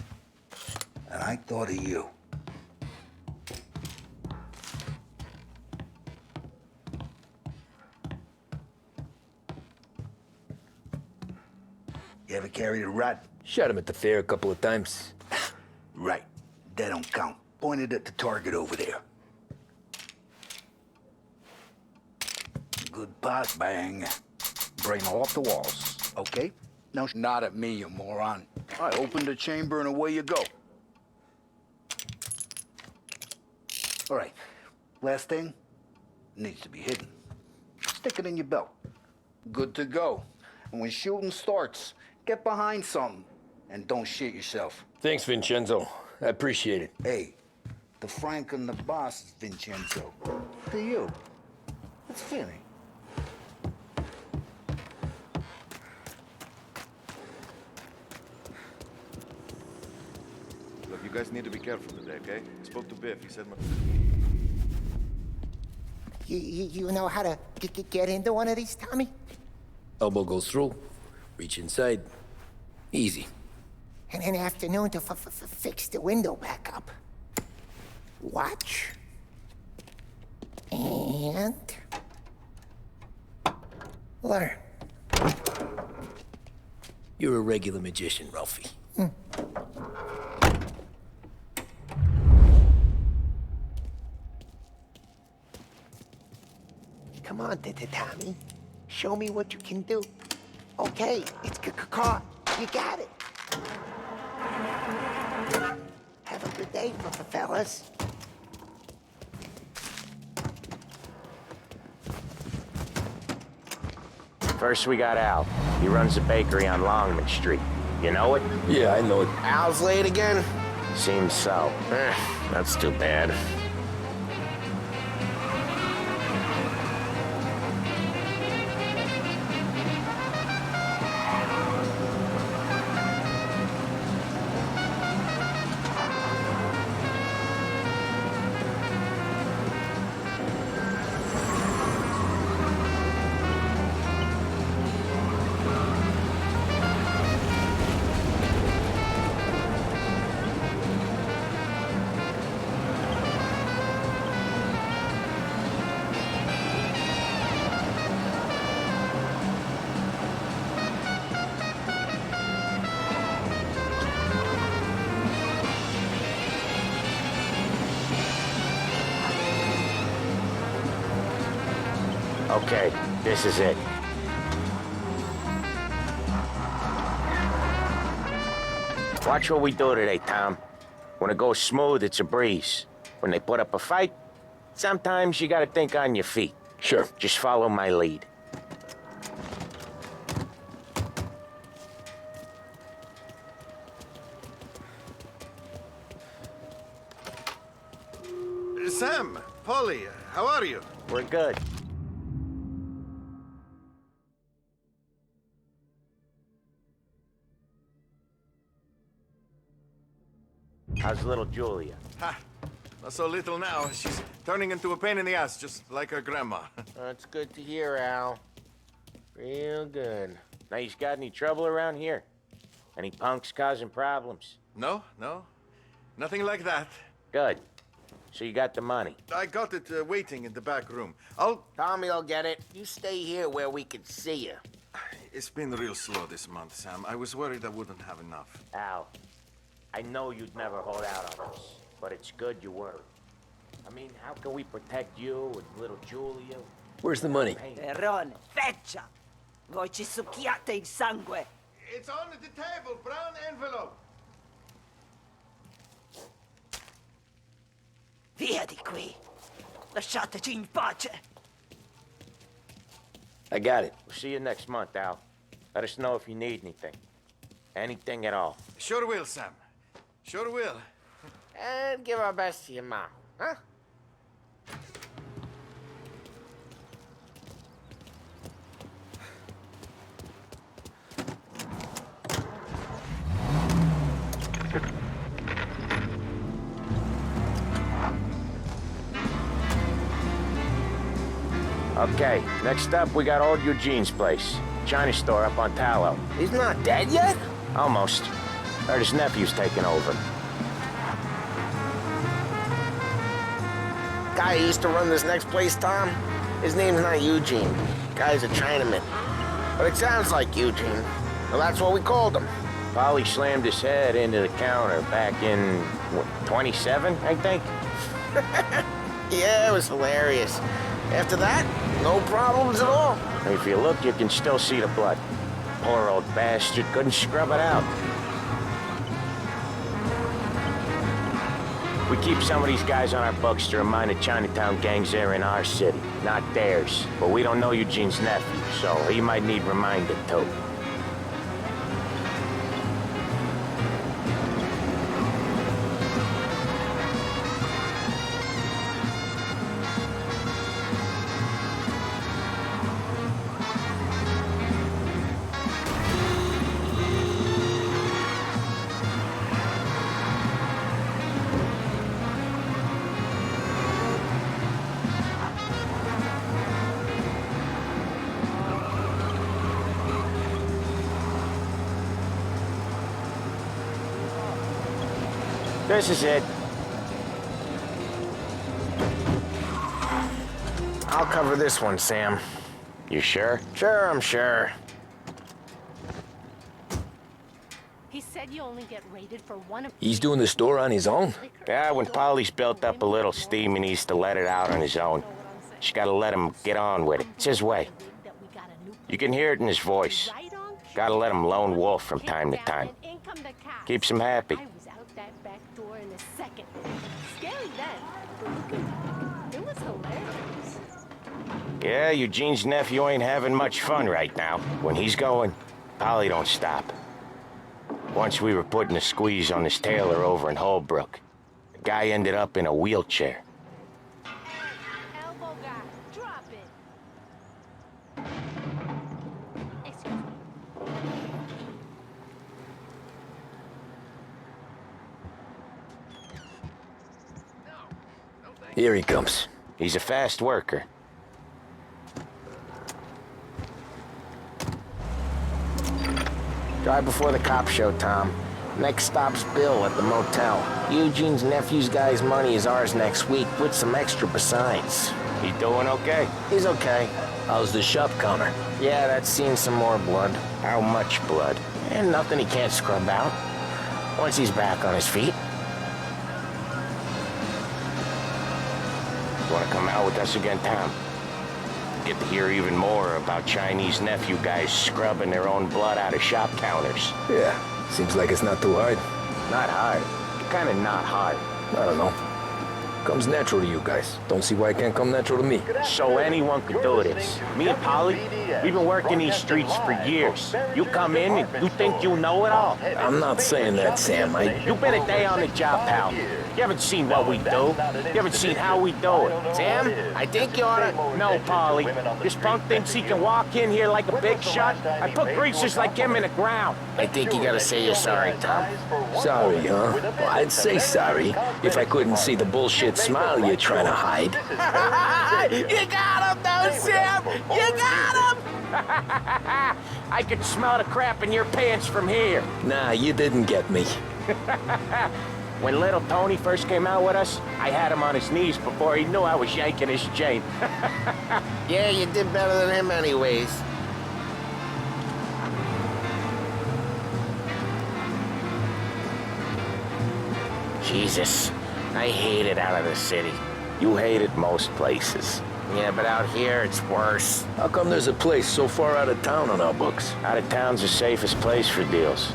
and I thought of you. You ever carried a rat? Shot him at the fair a couple of times. Right. That don't count. Pointed at the target over there. Good pot, bang. Brain off the walls, okay? Now nod at me, you moron. I opened the chamber and away you go. All right. Last thing needs to be hidden. Stick it in your belt. Good to go. And when shooting starts, get behind something and don't shit yourself. Thanks, Vincenzo. I appreciate it. Hey, the Frank and the boss is Vincenzo. To you. It's Vinny. Look, you guys need to be careful today, okay? I spoke to Biff. He said... You know how to get into one of these, Tommy? Elbow goes through. Reach inside. Easy. And an afternoon to fix the window back up. Watch. And... learn. You're a regular magician, Ralphie. Come on, Tommy. Show me what you can do. Okay, it's caught. You got it. Have a good day, fellas. First, we got Al. He runs a bakery on Longman Street. You know it? Yeah, I know it. Al's late again? Seems so. That's too bad. Okay, this is it. Watch what we do today, Tom. When it goes smooth, it's a breeze. When they put up a fight, sometimes you gotta think on your feet. Sure. Just follow my lead. Sam, Polly, how are you? We're good. How's little Julia? Ha! Not so little now. She's turning into a pain in the ass, just like her grandma. That's good to hear, Al. Real good. Now, you got any trouble around here? Any punks causing problems? No, no. Nothing like that. Good. So you got the money? I got it waiting in the back room. Tommy will get it. You stay here where we can see you. It's been real slow this month, Sam. I was worried I wouldn't have enough. Al, I know you'd never hold out on us, but it's good you were. I mean, how can we protect you and little Julia? Where's the money? Perrone, feccia! Voi ci succhiate il sangue! It's on the table, brown envelope. Via di qui! Lasciateci in pace! I got it. We'll see you next month, Al. Let us know if you need anything. Anything at all. Sure will, Sam. Sure will. And give our best to your mom, huh? Okay, next up, we got old Eugene's place. China store up on Tallow. He's not dead yet? Almost. Heard his nephew's taking over. Guy who used to run this next place, Tom? His name's not Eugene. Guy's a Chinaman. But it sounds like Eugene. Well, that's what we called him. Polly slammed his head into the counter back in, what, 27, I think? Yeah, it was hilarious. After that, no problems at all. If you look, you can still see the blood. Poor old bastard couldn't scrub it out. We keep some of these guys on our books to remind the Chinatown gangs they're in our city, not theirs. But we don't know Eugene's nephew, so he might need reminded too. This is it. I'll cover this one, Sam. You sure? Sure, I'm sure. He said you only get rated for one of... He's doing the store on his own? Yeah, when Polly's built up a little steam, he needs to let it out on his own. She gotta let him get on with it. It's his way. You can hear it in his voice. Gotta let him lone wolf from time to time. Keeps him happy. Scary then, but looking back, it was hilarious. Yeah, Eugene's nephew ain't having much fun right now. When he's going, Polly don't stop. Once we were putting a squeeze on this tailor over in Holbrook. The guy ended up in a wheelchair. Elbow guy, drop it. Excuse me. Here he comes. He's a fast worker. Drive before the cops show, Tom. Next stop's Bill at the motel. Eugene's nephew's guy's money is ours next week, with some extra besides. He doing okay? He's okay. How's the shop counter? Yeah, that's seen some more blood. How much blood? And nothing he can't scrub out. Once he's back on his feet. You wanna come out with us again, Tom? get to hear even more about Chinese nephew guys scrubbing their own blood out of shop counters. Yeah, seems like it's not too hard. Not hard. Kinda not hard. I don't know. Comes natural to you guys. Don't see why it can't come natural to me. So anyone could do this. Me and Polly, we've been working these streets for years. You come in and you think you know it all. I'm not saying that, Sam. You've been a day on the job, pal. You haven't seen what we do. You haven't seen how we do it. Sam, I think you oughta... No, Polly. This punk thinks he can walk in here like a big shot. I put greasers like him in the ground. I think you gotta say you're sorry, Tom. Sorry, huh? Well, I'd say sorry if I couldn't see the bullshit smile you're trying to hide. You got him, though, Sam! You got him! I could smell the crap in your pants from here. Nah, you didn't get me. When little Tony first came out with us, I had him on his knees before he knew I was yanking his chain. Yeah, you did better than him anyways. Jesus, I hate it out of the city. You hate it most places. Yeah, but out here, it's worse. How come there's a place so far out of town on our books? Out of town's the safest place for deals.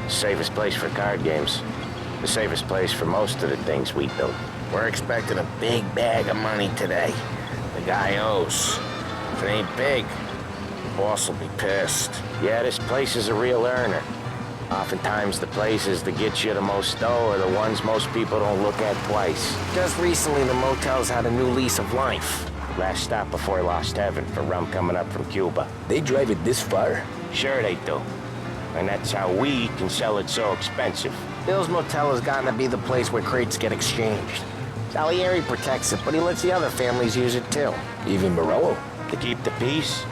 The safest place for card games. The safest place for most of the things we do. We're expecting a big bag of money today. The guy owes. If it ain't big, the boss will be pissed. Yeah, this place is a real earner. Oftentimes, the places that get you the most dough are the ones most people don't look at twice. Just recently, the motel's had a new lease of life. Last stop before Lost Heaven for rum coming up from Cuba. They drive it this far? Sure they do. And that's how we can sell it so expensive. Bill's Motel has gotten to be the place where crates get exchanged. Salieri protects it, but he lets the other families use it too. Even Morello? To keep the peace?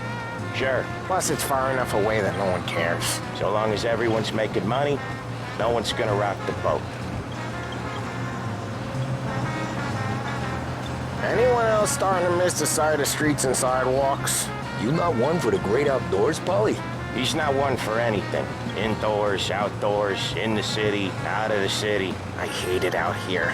Sure. Plus, it's far enough away that no one cares. So long as everyone's making money, no one's gonna rock the boat. Anyone else starting to miss the side of streets and sidewalks? You not one for the great outdoors, Polly? He's not one for anything. Indoors, outdoors, in the city, out of the city. I hate it out here.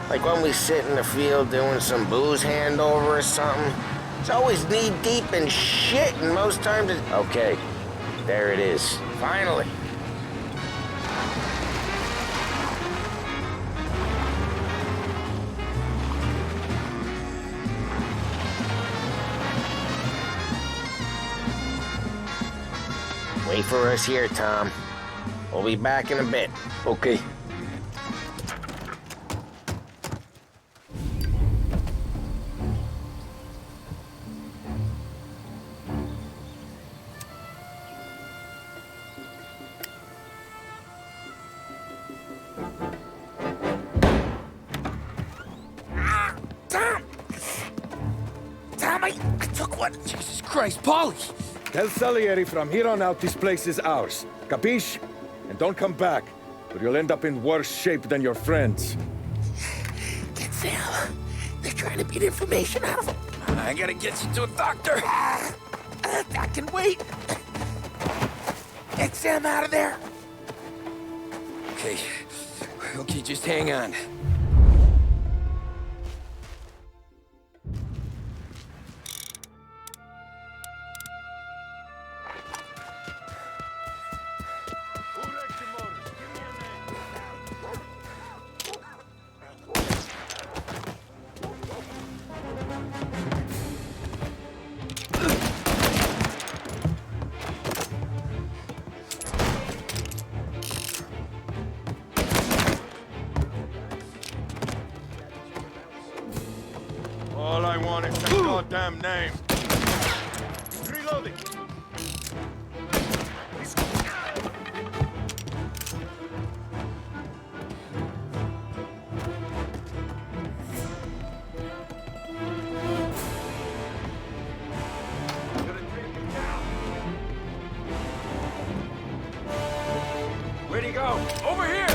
Like when we sit in the field doing some booze handover or something. It's always knee-deep in shit, and most times it's... Okay, there it is. Finally. Wait for us here, Tom. We'll be back in a bit. Okay. Jesus Christ, Polly! Tell Salieri from here on out this place is ours. Capiche? And don't come back, or you'll end up in worse shape than your friends. Get Sam. They're trying to beat information out of him. I gotta get you to a doctor. I can wait. Get Sam out of there. Okay. Okay, just hang on. All I want is your goddamn name. Reloading. Where'd he go? Over here!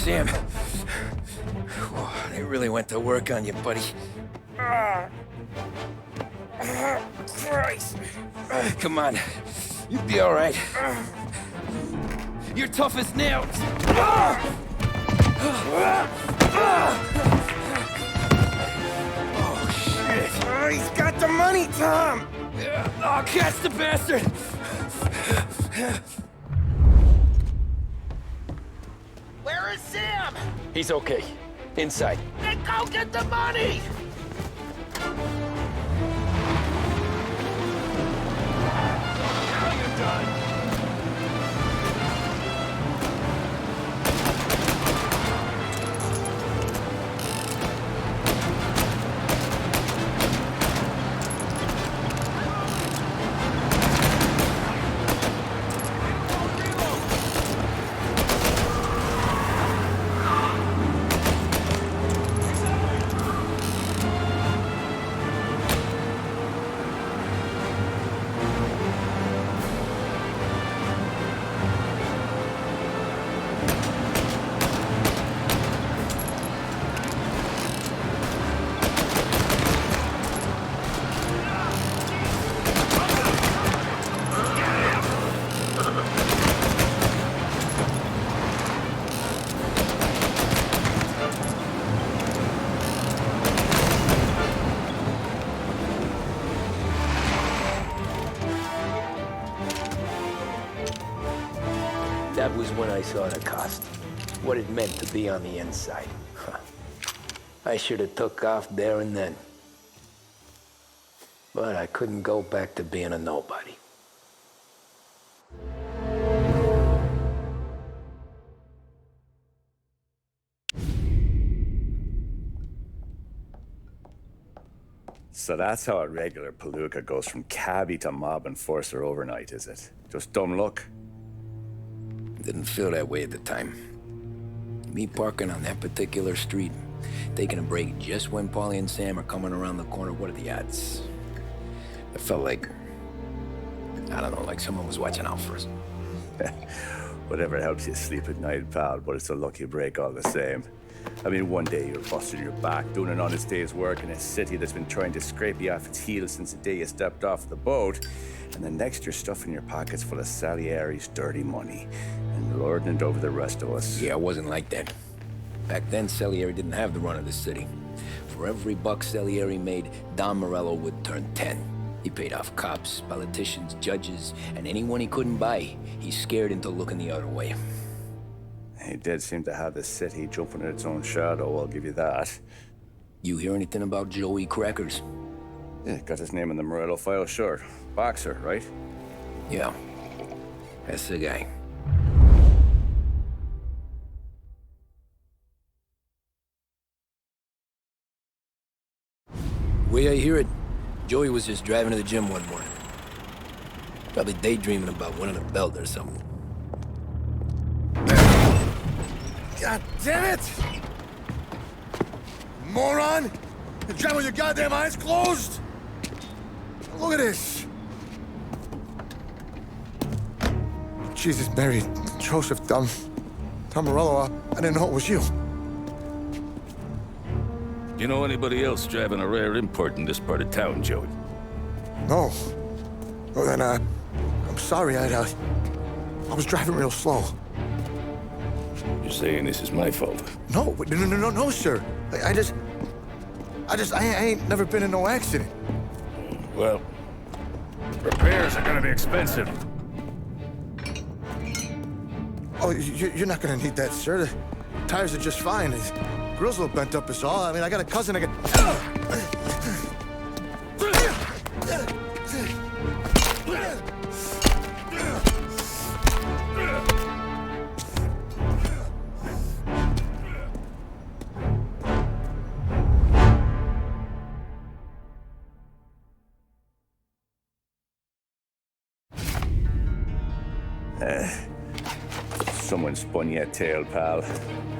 Sam. They really went to work on you, buddy. Christ. Come on. You'll be all right. You're tough as nails. Oh, shit. He's got the money, Tom! Oh, catch the bastard! Where is Sam? He's okay. Inside. Then go get the money! Now you're done. That was when I saw the cost. What it meant to be on the inside. Huh. I should have took off there and then. But I couldn't go back to being a nobody. So that's how a regular palooka goes from cabbie to mob enforcer overnight, is it? Just dumb luck? Didn't feel that way at the time. Me parking on that particular street, taking a break just when Paulie and Sam are coming around the corner, what are the odds? It felt like, I don't know, like someone was watching out for us. Whatever helps you sleep at night, pal, but it's a lucky break all the same. I mean, one day you're busting your back, doing an honest day's work in a city that's been trying to scrape you off its heels since the day you stepped off the boat, and the next you're stuffing your pockets full of Salieri's dirty money and lording it over the rest of us. Yeah, it wasn't like that. Back then, Salieri didn't have the run of the city. For every buck Salieri made, Don Morello would turn 10. He paid off cops, politicians, judges, and anyone he couldn't buy, he scared into looking the other way. He did seem to have the city jumping at its own shadow, I'll give you that. You hear anything about Joey Crackers? Yeah, got his name in the Morello file, sure. Boxer, right? Yeah, that's the guy. Way I hear it, Joey was just driving to the gym one morning. Probably daydreaming about winning a belt or something. God damn it! Moron! You're driving with your goddamn eyes closed? Look at this! Jesus, Mary, Joseph, Tom Morello, I didn't know it was you. You know anybody else driving a rare import in this part of town, Joey? No. Well, then, I'm sorry, I was driving real slow. You're saying this is my fault? No, sir. I ain't never been in no accident. Well, repairs are gonna be expensive. Oh, you're not gonna need that, sir. The tires are just fine. The grill's a little bent up is all. I mean, I got a cousin that Someone spun you a tale, pal.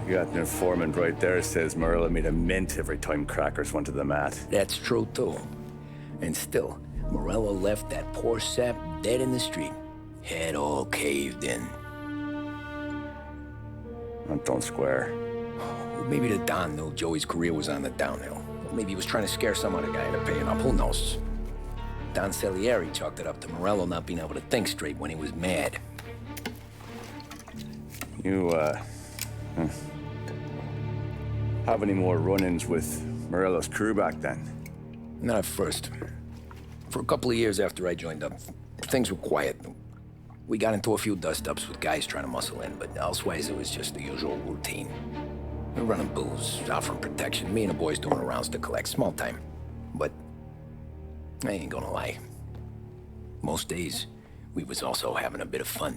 You got an informant right there says Morello made a mint every time Crackers went to the mat. That's true, too. And still, Morello left that poor sap dead in the street, head all caved in. Don't square. Well, maybe the Don knew Joey's career was on the downhill. Maybe he was trying to scare some other guy into paying up. Who knows? Don Salieri chalked it up to Morello not being able to think straight when he was mad. You, have any more run-ins with Morello's crew back then? Not at first. For a couple of years after I joined up, things were quiet. We got into a few dust-ups with guys trying to muscle in, but elsewise it was just the usual routine. We're running booze, offering protection, me and the boys doing the rounds to collect, small time. But I ain't gonna lie. Most days, we was also having a bit of fun.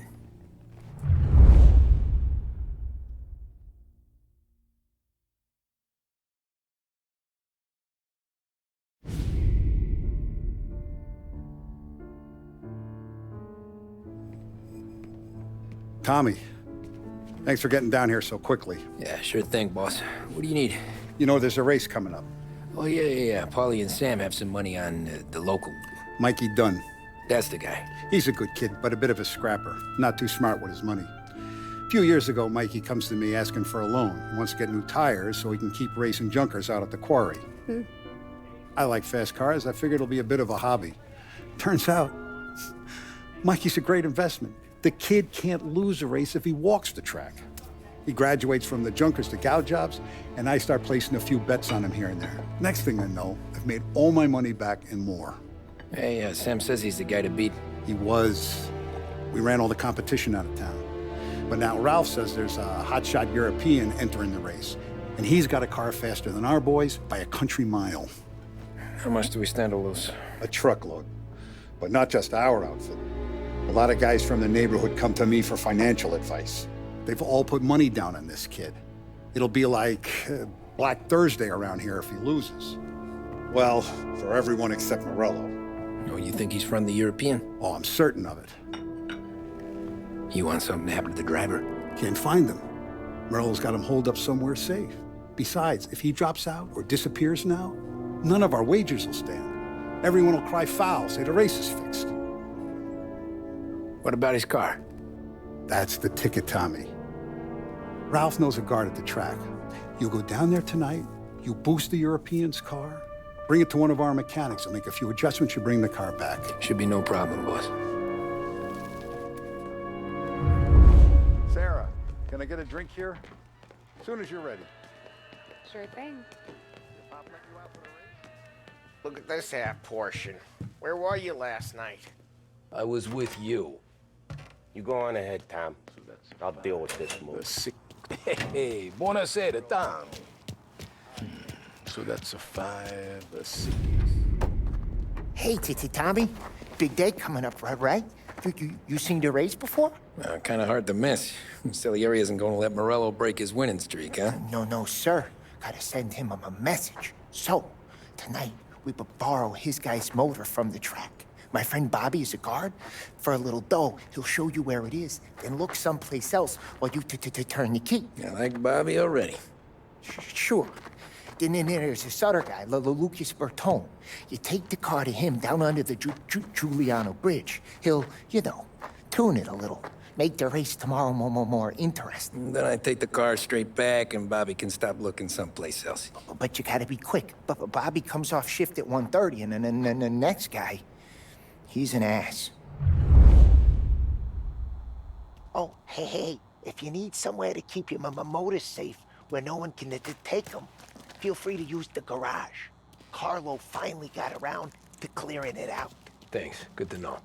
Tommy, thanks for getting down here so quickly. Yeah, sure thing, boss. What do you need? You know, there's a race coming up. Oh, yeah. Paulie and Sam have some money on the local. Mikey Dunn. That's the guy. He's a good kid, but a bit of a scrapper. Not too smart with his money. A few years ago, Mikey comes to me asking for a loan. He wants to get new tires so he can keep racing junkers out at the quarry. I like fast cars. I figured it'll be a bit of a hobby. Turns out, Mikey's a great investment. The kid can't lose a race if he walks the track. He graduates from the junkers to gal jobs, and I start placing a few bets on him here and there. Next thing I know, I've made all my money back and more. Hey, Sam says he's the guy to beat. He was. We ran all the competition out of town. But now Ralph says there's a hotshot European entering the race, and he's got a car faster than our boys by a country mile. How much do we stand to lose? A truckload. But not just our outfit. A lot of guys from the neighborhood come to me for financial advice. They've all put money down on this kid. It'll be like Black Thursday around here if he loses. Well, for everyone except Morello. Oh, you think he's from the European? Oh, I'm certain of it. You want something to happen to the driver? Can't find him. Morello's got him holed up somewhere safe. Besides, if he drops out or disappears now, none of our wagers will stand. Everyone will cry foul, say the race is fixed. What about his car? That's the ticket, Tommy. Ralph knows a guard at the track. You go down there tonight, you boost the European's car, bring it to one of our mechanics, and make a few adjustments, you bring the car back. Should be no problem, boss. Sarah, can I get a drink here? As soon as you're ready. Sure thing. Look at this half portion. Where were you last night? I was with you. You go on ahead, Tom. I'll deal with this move. Hey, buonasera, Tom. So that's a 5, a 6. Hey, Tommy. Big day coming up, right? You seen the race before? Kind of hard to miss. Salieri isn't going to let Morello break his winning streak, huh? No, sir. Gotta send him a message. So, tonight, we borrow his guy's motor from the track. My friend Bobby is a guard. For a little dough, he'll show you where it is, then look someplace else while you turn the key. I like Bobby already. Sure. Then there's this other guy, Lucas Bertone. You take the car to him down under the Giuliano Bridge. He'll, tune it a little. Make the race tomorrow more interesting. Then I take the car straight back and Bobby can stop looking someplace else. But you gotta be quick. But Bobby comes off shift at 1:30, and then the next guy, he's an ass. Oh, hey, if you need somewhere to keep your motor safe where no one can take them, feel free to use the garage. Carlo finally got around to clearing it out. Thanks. Good to know.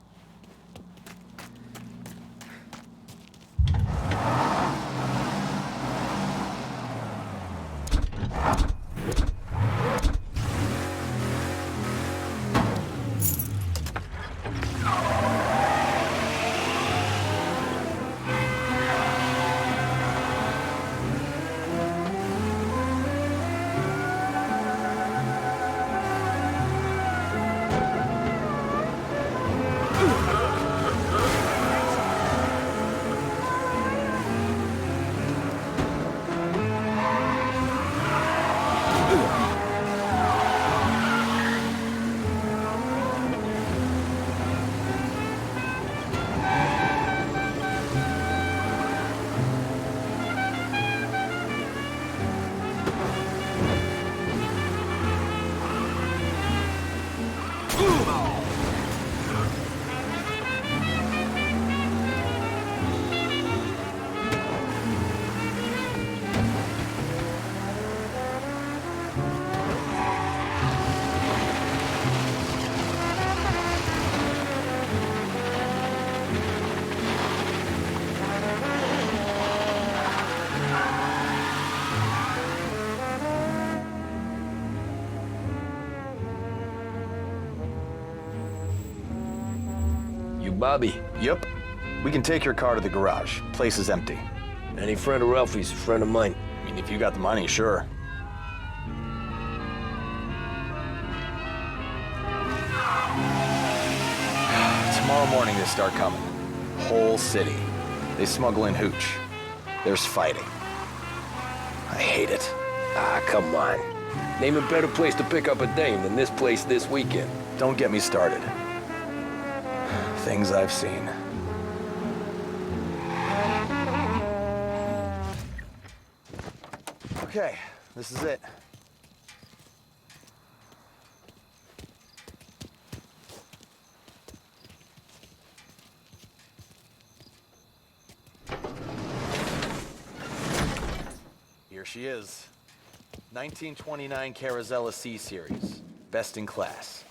Bobby? Yep. We can take your car to the garage. Place is empty. Any friend of Ralphie's, a friend of mine. I mean, if you got the money, sure. Tomorrow morning they start coming. Whole city. They smuggle in hooch. There's fighting. I hate it. Ah, come on. Name a better place to pick up a dame than this place this weekend. Don't get me started. Things I've seen. Okay, this is it. Here she is. 1929 Carazella C-Series. Best in class.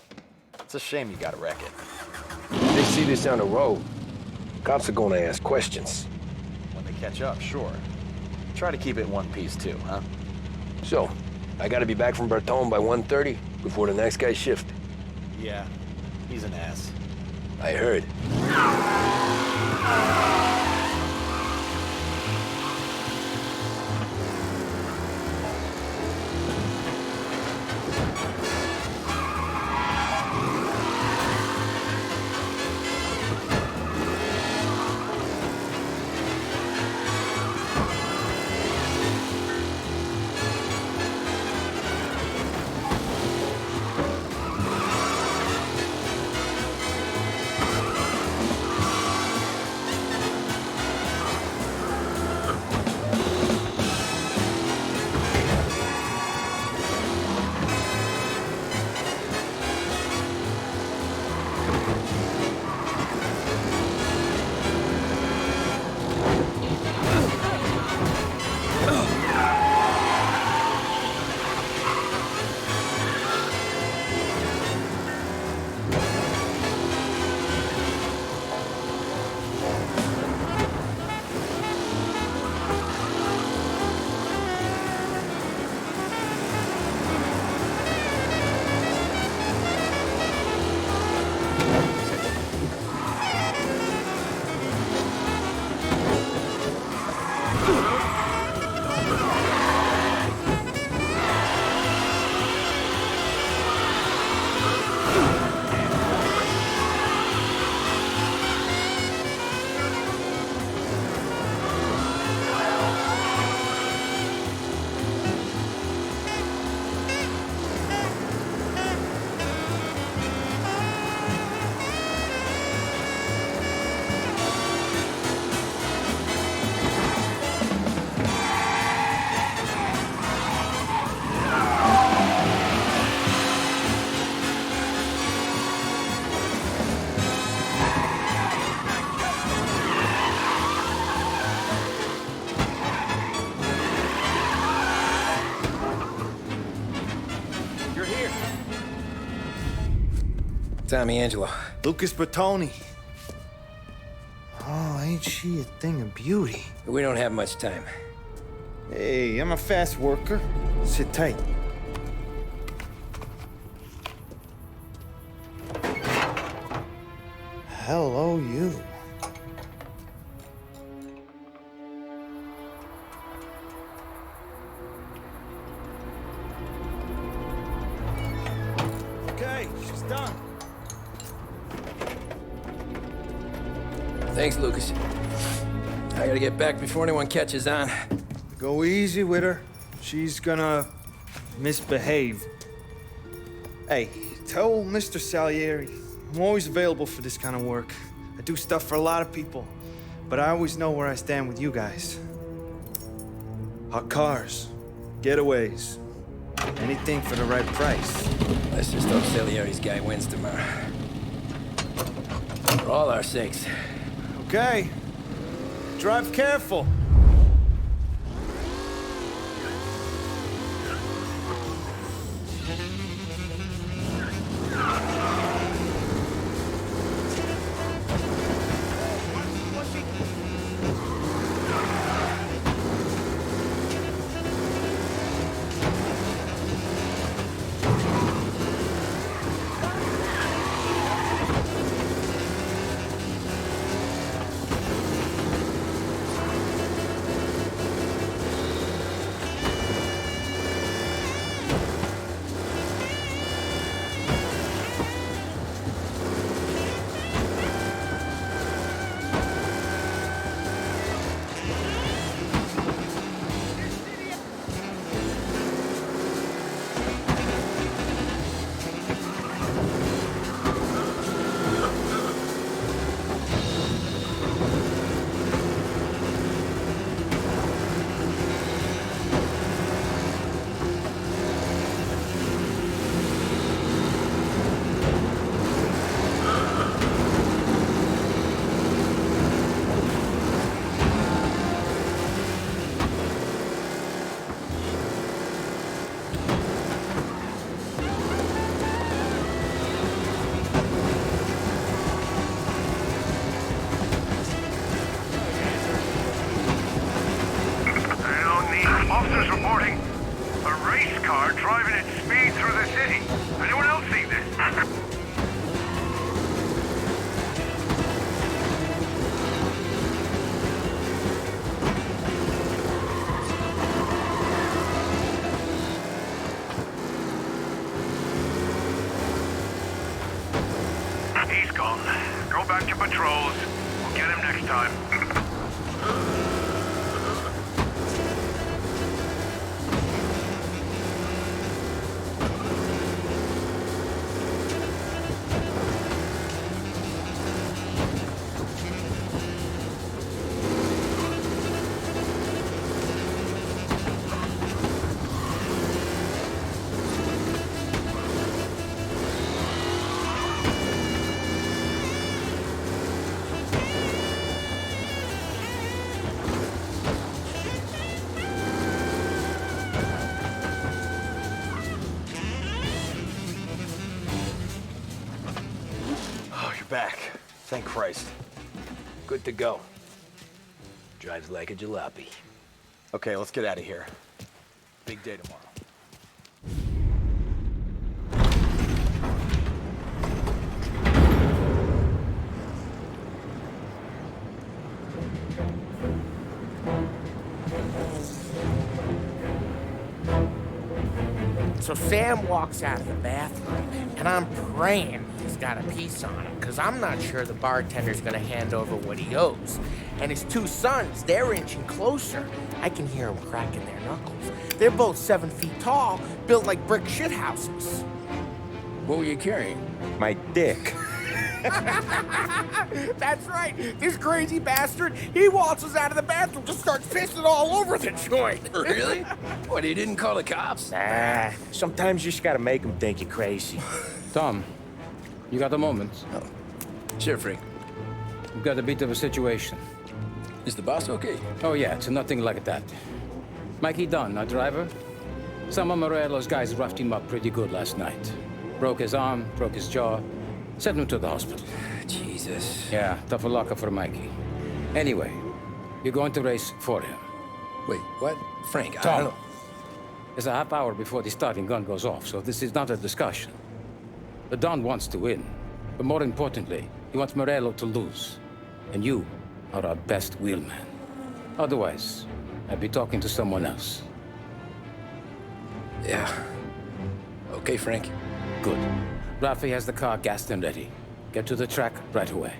It's a shame you gotta wreck it. They see this on the road. Cops are gonna ask questions. When they catch up, sure. Try to keep it in one piece too, huh? So, I gotta be back from Bertone by 1:30 before the next guy's shift. Yeah, he's an ass. I heard. Tommy Angelo. Lucas Bertoni. Oh, ain't she a thing of beauty? We don't have much time. Hey, I'm a fast worker. Sit tight. Hello, you. Okay, she's done. Thanks, Lucas. I gotta get back before anyone catches on. Go easy with her. She's gonna misbehave. Hey, tell Mr. Salieri I'm always available for this kind of work. I do stuff for a lot of people, but I always know where I stand with you guys. Hot cars, getaways, anything for the right price. Let's just hope Salieri's guy wins tomorrow. For all our sakes. Okay. Drive careful. back to patrols. We'll get him next time. Back. Thank Christ. Good to go. Drives like a jalopy. Okay, let's get out of here. Big day tomorrow. So Sam walks out of the bathroom, and I'm praying he's got a piece on him, because I'm not sure the bartender's gonna hand over what he owes. And his two sons, they're inching closer. I can hear them cracking their knuckles. They're both 7 feet tall, built like brick shithouses. What were you carrying? My dick. That's right. This crazy bastard, he waltzes out of the bathroom, just starts pissing all over the joint. Really? What, he didn't call the cops? Nah, sometimes you just gotta make them think you're crazy. Tom, you got a moment? Oh. Sure, Frank. We've got a bit of a situation. Is the boss okay? Oh yeah, it's nothing like that. Mikey Dunn, our driver. Some of Morello's guys roughed him up pretty good last night. Broke his arm, broke his jaw. Sent him to the hospital. Jesus. Yeah, tough luck for Mikey. Anyway, you're going to race for him. Wait, what? Frank, I Tom, don't... it's a half hour before the starting gun goes off, so this is not a discussion. The Don wants to win, but more importantly, he wants Morello to lose. And you are our best wheelman. Otherwise, I'd be talking to someone else. Yeah. Okay, Frank. Good. Rafi has the car gassed and ready. Get to the track right away.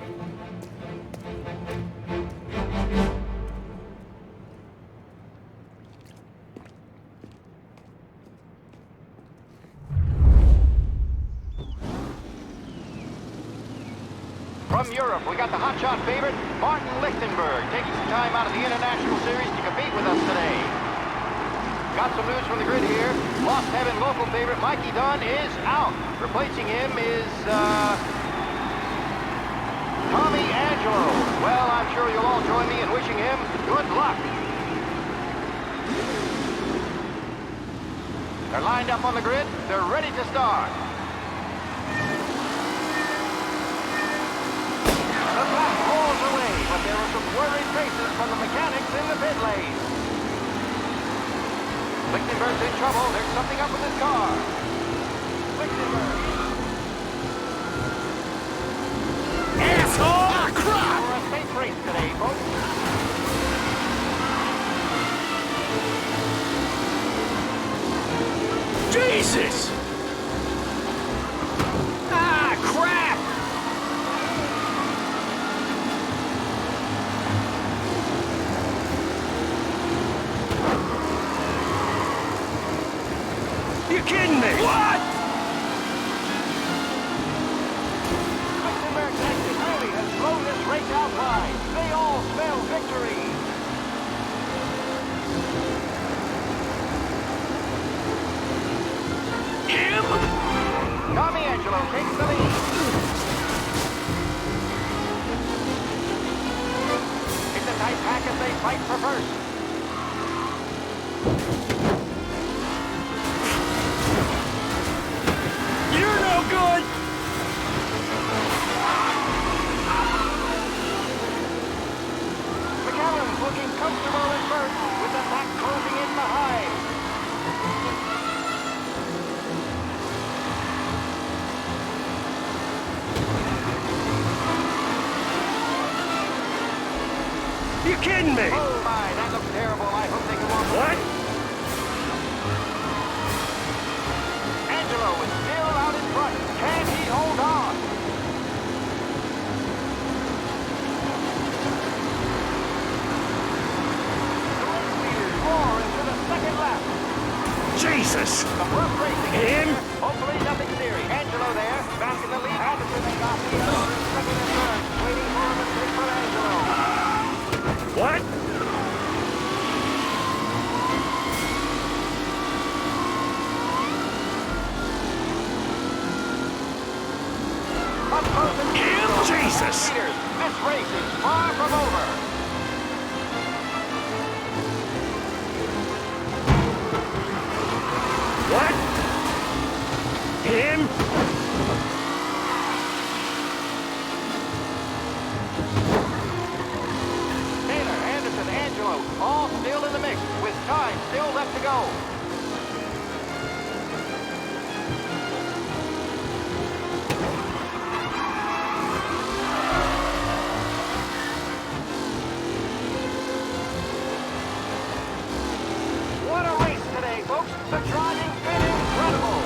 From Europe, we got the hotshot favorite, Martin Lichtenberg, taking some time out of the International Series to compete with us today. Got some news from the grid here. Lost Heaven local favorite Mikey Dunn is out. Replacing him is, Tommy Angelo. Well, I'm sure you'll all join me in wishing him good luck. They're lined up on the grid. They're ready to start. The pack rolls away, but there are some worried faces from the mechanics in the pit lane. Lichtenberg's in trouble. There's something up with his car. Lichtenberg. Asshole! Ah, crap! We're a safe race today, folks. Jesus! Ah, crap! You kidding me? What? Lichtenberg's exit really has blown this race out wide. They all spell victory. Him? Tommy Angelo takes the lead. It's a tight pack as they fight for first. You're no good! McAllen's looking comfortable at first, with the pack closing in behind. You kidding me? Oh my, that looks terrible. I hope they can walk. What? Angelo is still out in front. Can he hold on? comes closing. Jesus! Leaders, this race is far from over. What? Him? Taylor, Anderson, Angelo, all still in the mix, with time still left to go. What a race today, folks. The driving's been incredible.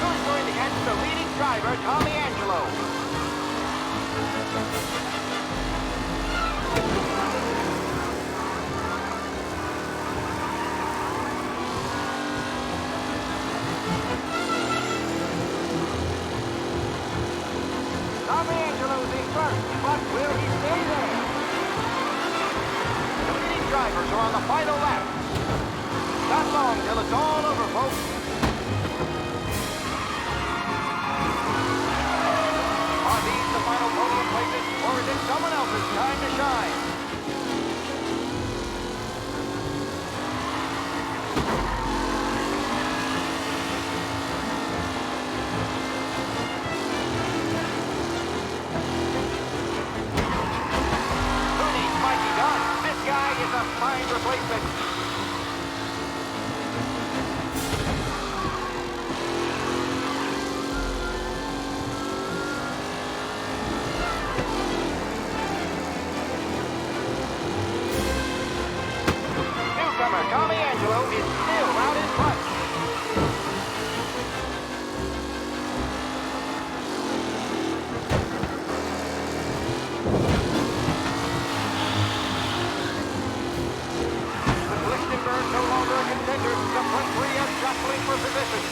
Who's going to catch the leading driver, Tommy Angelo? Tommy Angelo's in first, but will he stay there? The leading drivers are on the final lap. Not long till it's all over, folks. Are these the final podium places, or is it someone else's time to shine? Who needs Mikey Dunn? This guy is a fine replacement. Newcomer Tommy Angelo is still out in front. With Lichtenberg no longer a contender, the front three are jostling for position.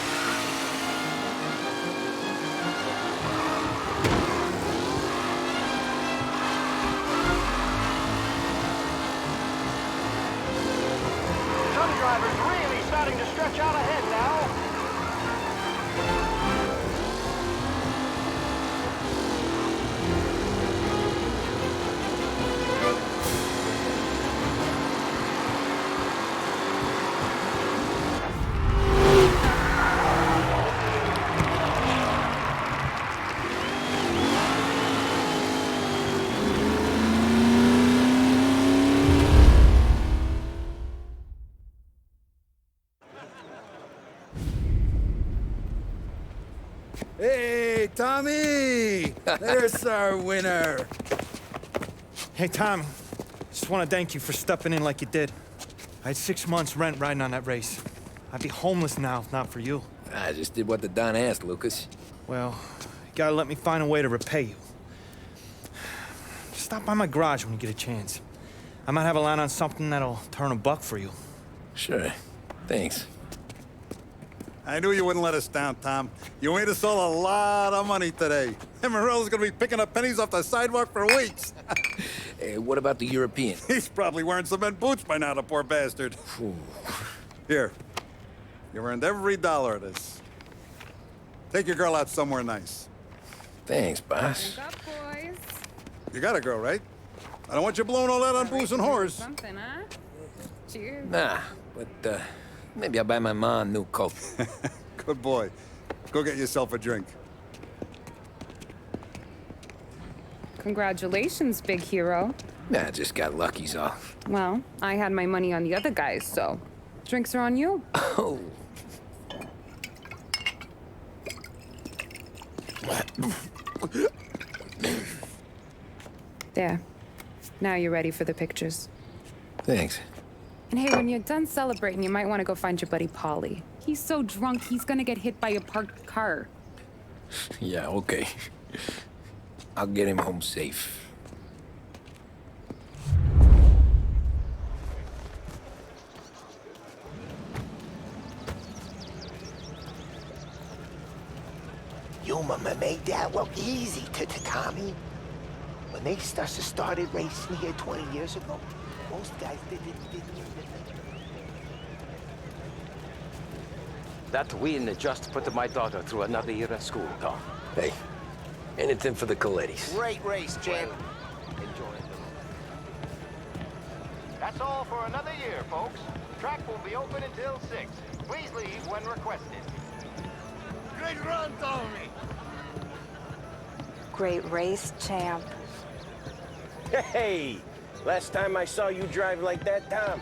Some drivers really starting to stretch out ahead now. Hey, Tommy! There's our winner. Hey, Tom. Just want to thank you for stepping in like you did. I had 6 months rent riding on that race. I'd be homeless now if not for you. I just did what the Don asked, Lucas. Well, you gotta let me find a way to repay you. Stop by my garage when you get a chance. I might have a line on something that'll turn a buck for you. Sure. Thanks. I knew you wouldn't let us down, Tom. You made us all a lot of money today. And Morello's gonna be picking up pennies off the sidewalk for weeks. Hey, what about the European? He's probably wearing cement boots by now, the poor bastard. Here. You earned every dollar of this. Take your girl out somewhere nice. Thanks, boss. Drink up, boys. You got a girl, right? I don't want you blowing all that on booze and whores. Something, huh? Cheers. Nah, but, maybe I'll buy my mom a new coat. Good boy. Go get yourself a drink. Congratulations, big hero. Nah, I just got lucky's all. Well, I had my money on the other guys, so drinks are on you. Oh. There. Now you're ready for the pictures. Thanks. And hey, when you're done celebrating, you might want to go find your buddy Paulie. He's so drunk, he's gonna get hit by a parked car. Yeah, okay. I'll get him home safe. Your mama made that look easy to Tommy. But When they started racing here 20 years ago, most guys didn't even... That win just put my daughter through another year at school, Tom. Hey, anything for the Colettis. Great race, champ. That's all for another year, folks. Track will be open until 6. Please leave when requested. Great run, Tommy. Great race, champ. Hey! Last time I saw you drive like that, Tom,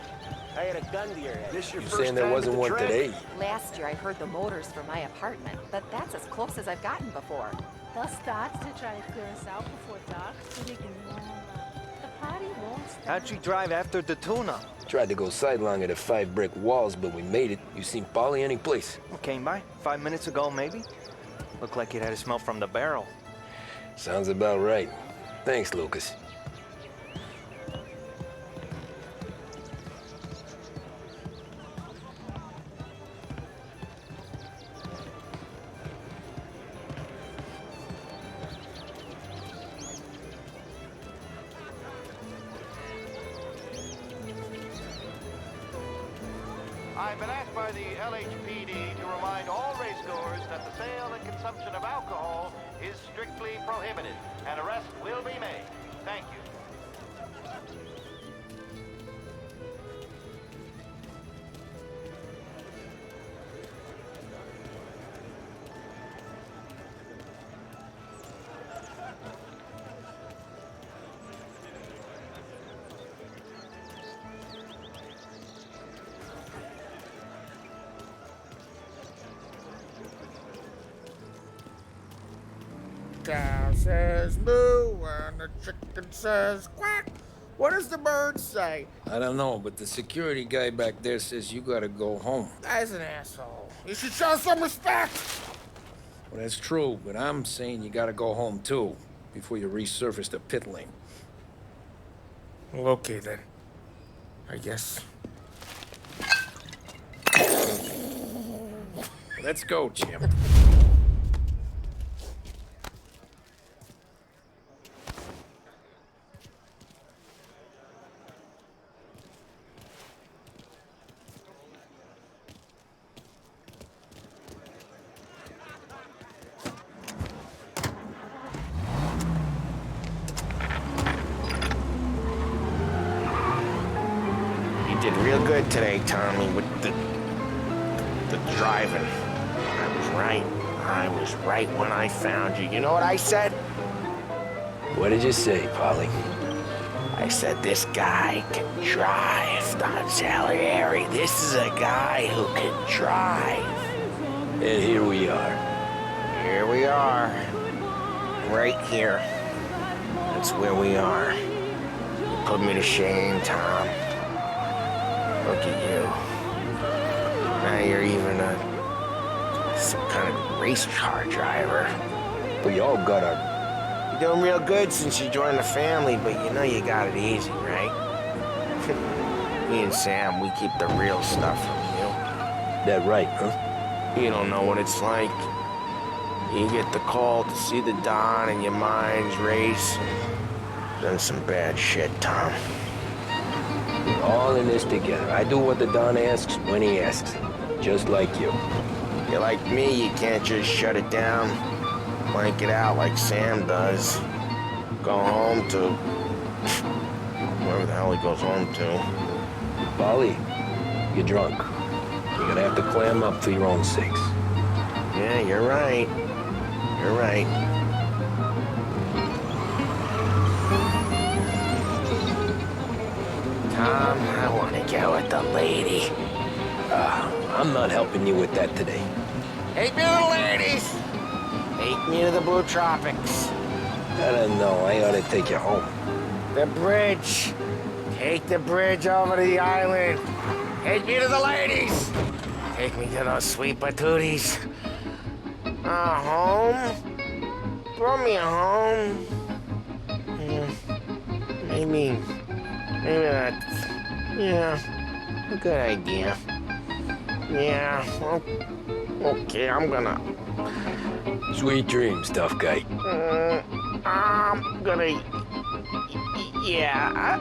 I had a gun to your head. This your You first saying there time at wasn't the one track? today? Last year I heard the motors from my apartment, but that's as close as I've gotten before. They'll start to try to clear us out before dark so they can warm up. The party won't stop. How'd you drive after the tuna? Tried to go sidelong at the 5 brick walls, but we made it. You seen Polly any place? Came by 5 minutes ago, maybe. Looked like it had a smell from the barrel. Sounds about right. Thanks, Lucas. I've been asked by the LHPD to remind all racegoers that the sale and consumption of alcohol is strictly prohibited. An arrest will be made. Thank you. Cow says moo and the chicken says quack. What does the bird say? I don't know, but the security guy back there says you gotta go home. Guy's an asshole. You should show some respect. Well, that's true, but I'm saying you gotta go home too, before you resurface the pit lane. Well, okay then. I guess. Let's go, Jim. You did real good today, Tommy, with the driving. I was right. I was right when I found you. You know what I said? What did you say, Polly? I said, this guy can drive, Don Salieri. This is a guy who can drive. And here we are. Here we are. Right here. That's where we are. Put me to shame, Tom. Look at you. Now you're even some kind of race car driver. We all got our... You're doing real good since you joined the family, but you know you got it easy, right? Me and Sam, we keep the real stuff from you. That right, huh? You don't know what it's like. You get the call to see the Don and your mind's race. Done some bad shit, Tom. We're all in this together. I do what the Don asks when he asks. Just like you. You're like me, you can't just shut it down, blank it out like Sam does. Go home to... wherever the hell he goes home to. Polly, you're drunk. You're gonna have to clam up for your own sakes. Yeah, you're right. You're right. Tom, I want to go with the lady. I'm not helping you with that today. Take me to the ladies. Take me to the Blue Tropics. I don't know. I ought to take you home. The bridge. Take the bridge over to the island. Take me to the ladies. Take me to those sweet patooties. Home? Throw me a home. Maybe that's... yeah, a good idea. Yeah, well, okay, I'm gonna... Sweet dreams, tough guy. I'm gonna Yeah,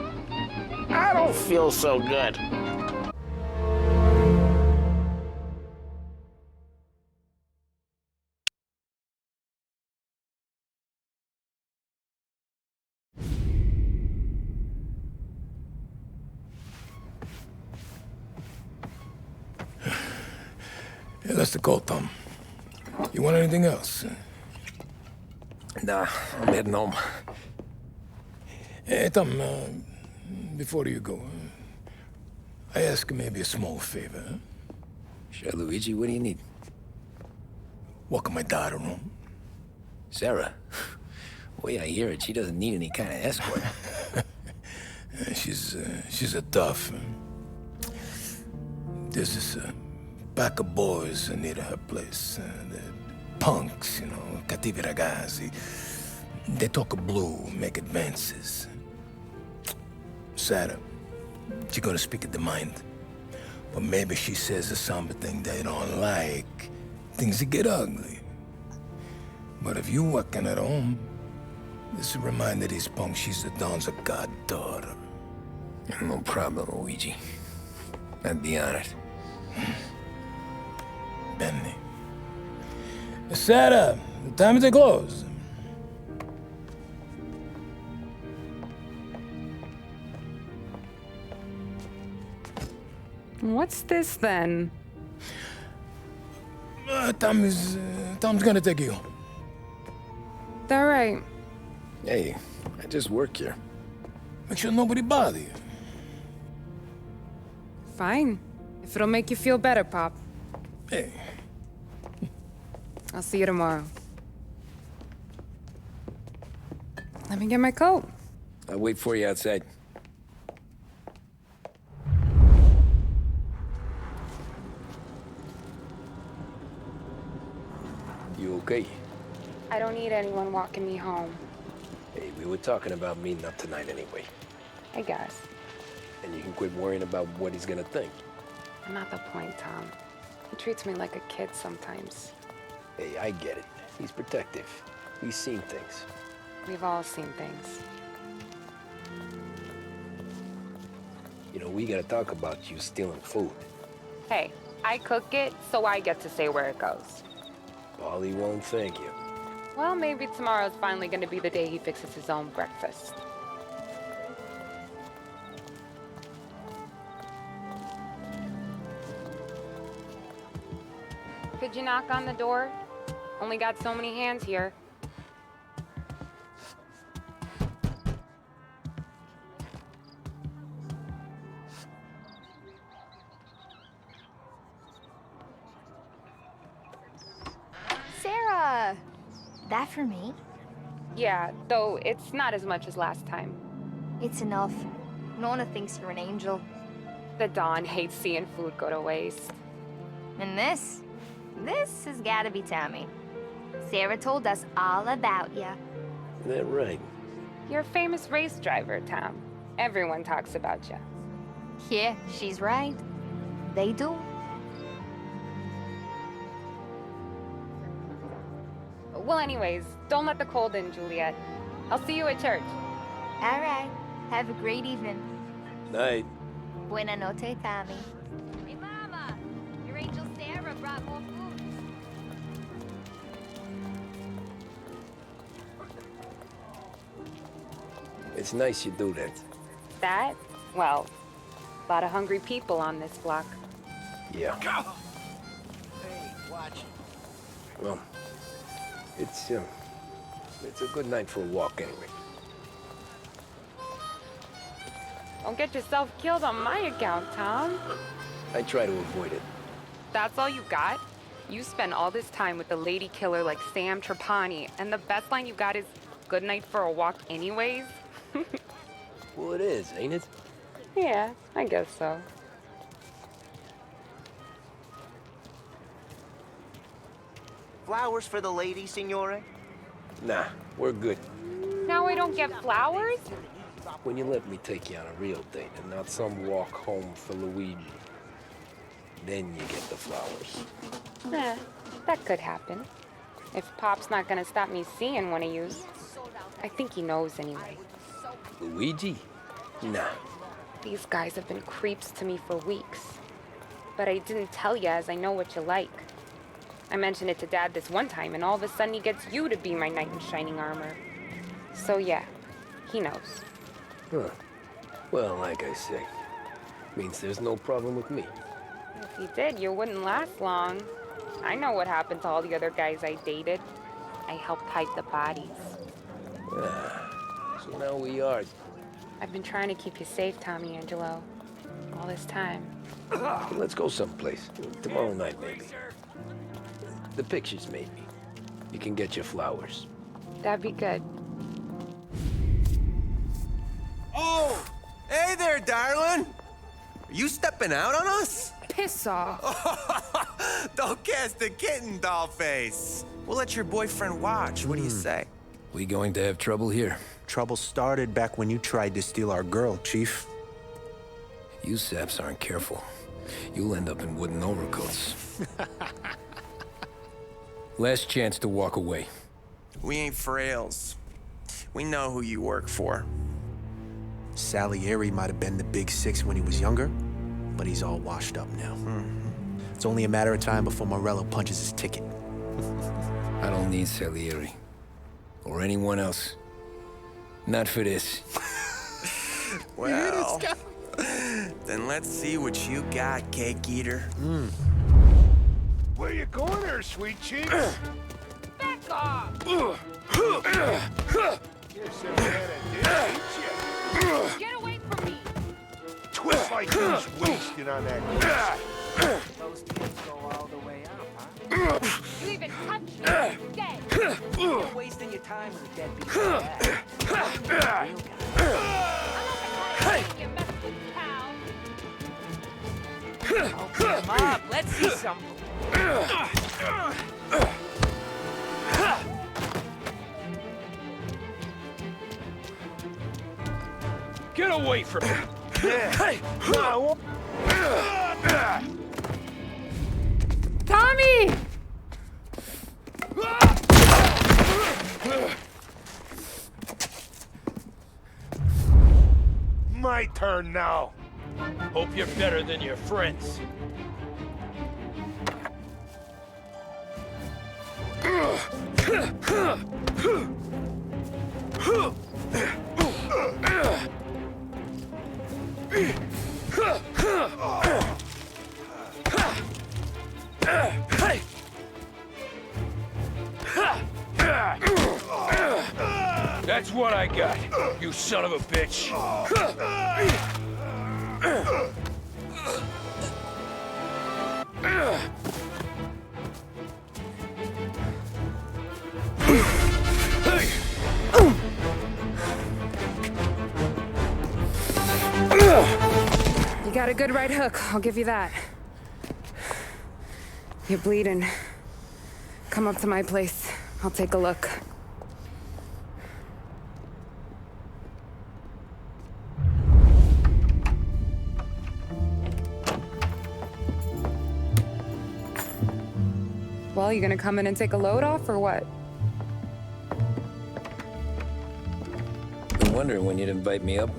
I don't feel so good. Yeah, that's the call, Tom. You want anything else? Nah, I'm heading home. Hey, Tom, before you go, I ask maybe a small favor. Huh? Sure, Luigi, what do you need? Welcome my daughter home. Sarah? The way I hear it, she doesn't need any kind of escort. She's a tough. There's this pack of boys near her place. They're punks, you know, cattivi ragazzi. They talk blue, make advances. Sarah, she gonna speak at the mind. But maybe she says something they don't like. Things get ugly. But if you working at home, this will remind these punks she's the Don's a goddaughter. No problem, Luigi. I'd be honored. Benny. Sarah, time to close. What's this then? Tom's gonna take you home. All right. Hey, I just work here. Make sure nobody bother you. Fine. If it'll make you feel better, Pop. Hey. I'll see you tomorrow. Let me get my coat. I'll wait for you outside. You okay? I don't need anyone walking me home. Hey, we were talking about meeting up tonight anyway. I guess. And you can quit worrying about what he's gonna think. Not the point, Tom. He treats me like a kid sometimes. Hey, I get it. He's protective. He's seen things. We've all seen things. You know, we gotta talk about you stealing food. Hey, I cook it, so I get to say where it goes. Paulie won't thank you. Well, maybe tomorrow's finally gonna be the day he fixes his own breakfast. Could you knock on the door? Only got so many hands here. Sarah! That for me? Yeah, though it's not as much as last time. It's enough. Nona thinks you're an angel. The Don hates seeing food go to waste. And this has gotta be Tammy. Sarah told us all about ya. Is that right? You're a famous race driver, Tom. Everyone talks about you. Yeah, she's right. They do. Well, anyways, don't let the cold in, Juliet. I'll see you at church. All right. Have a great evening. Night. Buena noche, Tommy. Hey, Mama! Your angel Sarah brought more food. It's nice you do that. That? Well, a lot of hungry people on this block. Yeah. Hey, watch. Well, it's a good night for a walk anyway. Don't get yourself killed on my account, Tom. I try to avoid it. That's all you got? You spend all this time with a lady killer like Sam Trapani, and the best line you got is, "Good night for a walk anyways"? Well, it is, ain't it? Yeah, I guess so. Flowers for the lady, signore? Nah, we're good. Now I don't get flowers? When you let me take you on a real date and not some walk home for Luigi, then you get the flowers. That could happen. If Pop's not gonna stop me seeing one of yous. I think he knows anyway. Luigi? Nah. These guys have been creeps to me for weeks. But I didn't tell you as I know what you like. I mentioned it to Dad this one time, and all of a sudden he gets you to be my knight in shining armor. So yeah, he knows. Huh. Well, like I say, means there's no problem with me. If he did, you wouldn't last long. I know what happened to all the other guys I dated. I helped hide the bodies. So now we are. I've been trying to keep you safe, Tommy Angelo. All this time. Let's go someplace. Tomorrow night, maybe. The pictures, maybe. You can get your flowers. That'd be good. Oh! Hey there, darling! Are you stepping out on us? Piss off. Don't cast a kitten, dollface. We'll let your boyfriend watch. What do you say? We going to have trouble here? Trouble started back when you tried to steal our girl, Chief. You saps aren't careful. You'll end up in wooden overcoats. Last chance to walk away. We ain't frails. We know who you work for. Salieri might have been the big six when he was younger, but he's all washed up now. It's only a matter of time before Morello punches his ticket. I don't need Salieri. Or anyone else. Not for this. Well, then let's see what you got, cake eater. Where you going there, sweet cheeks? Back off! Guess Savannah did eat you. Get away from me! Twist like you was wasted on that glass. Those kids go all the way up, huh? You even touch me, I'm dead! You're wasting your time with a deadbeat dad. You mess with pal. Oh, come up. Let's see some. Get away from me. Hey, no. Tommy! My turn now. Hope you're better than your friends. That's what I got, you son of a bitch. You got a good right hook, I'll give you that. You're bleeding. Come up to my place. I'll take a look. Well, you gonna come in and take a load off, or what? Been wondering when you'd invite me up.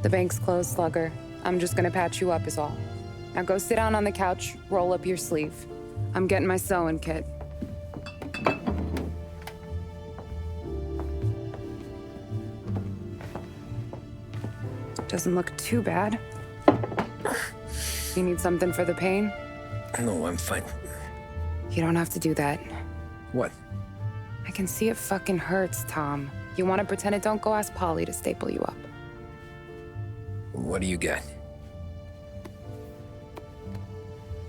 The bank's closed, Slugger. I'm just gonna patch you up is all. Now go sit down on the couch, roll up your sleeve. I'm getting my sewing kit. Doesn't look too bad. You need something for the pain? No, I'm fine. You don't have to do that. What? I can see it fucking hurts, Tom. You want to pretend it? Don't go ask Polly to staple you up. What do you got?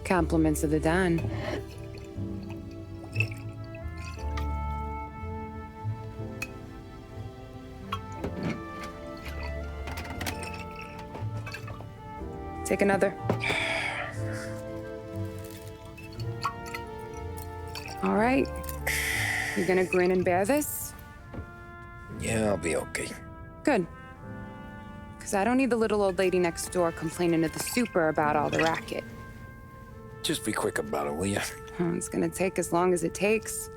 Compliments of the Don. Take another. All right. You gonna grin and bear this? Yeah, I'll be okay. Good. Because I don't need the little old lady next door complaining to the super about all the racket. Just be quick about it, will ya? It's gonna take as long as it takes.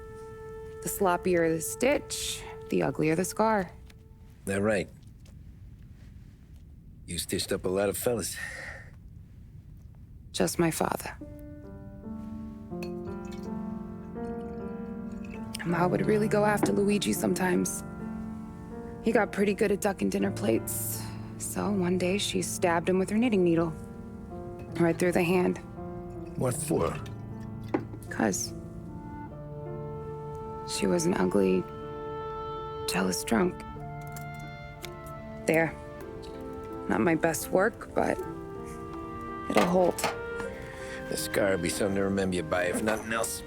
The sloppier the stitch, the uglier the scar. That right? You stitched up a lot of fellas. Just my father. Ma would really go after Luigi sometimes. He got pretty good at ducking dinner plates. So one day she stabbed him with her knitting needle. Right through the hand. What for? 'Cause she was an ugly, jealous drunk. There. Not my best work, but it'll hold. The scar will be something to remember you by, if nothing else.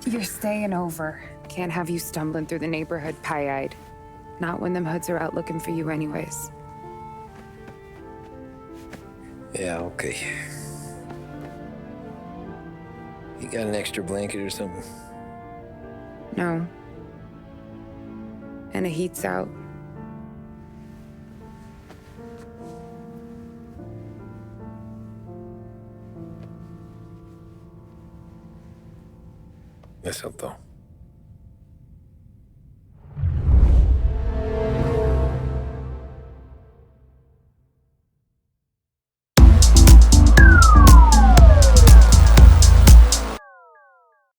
You're staying over. Can't have you stumbling through the neighborhood pie-eyed. Not when them hoods are out looking for you anyways. Yeah, okay. You got an extra blanket or something? No. And the heat's out. Eso todo.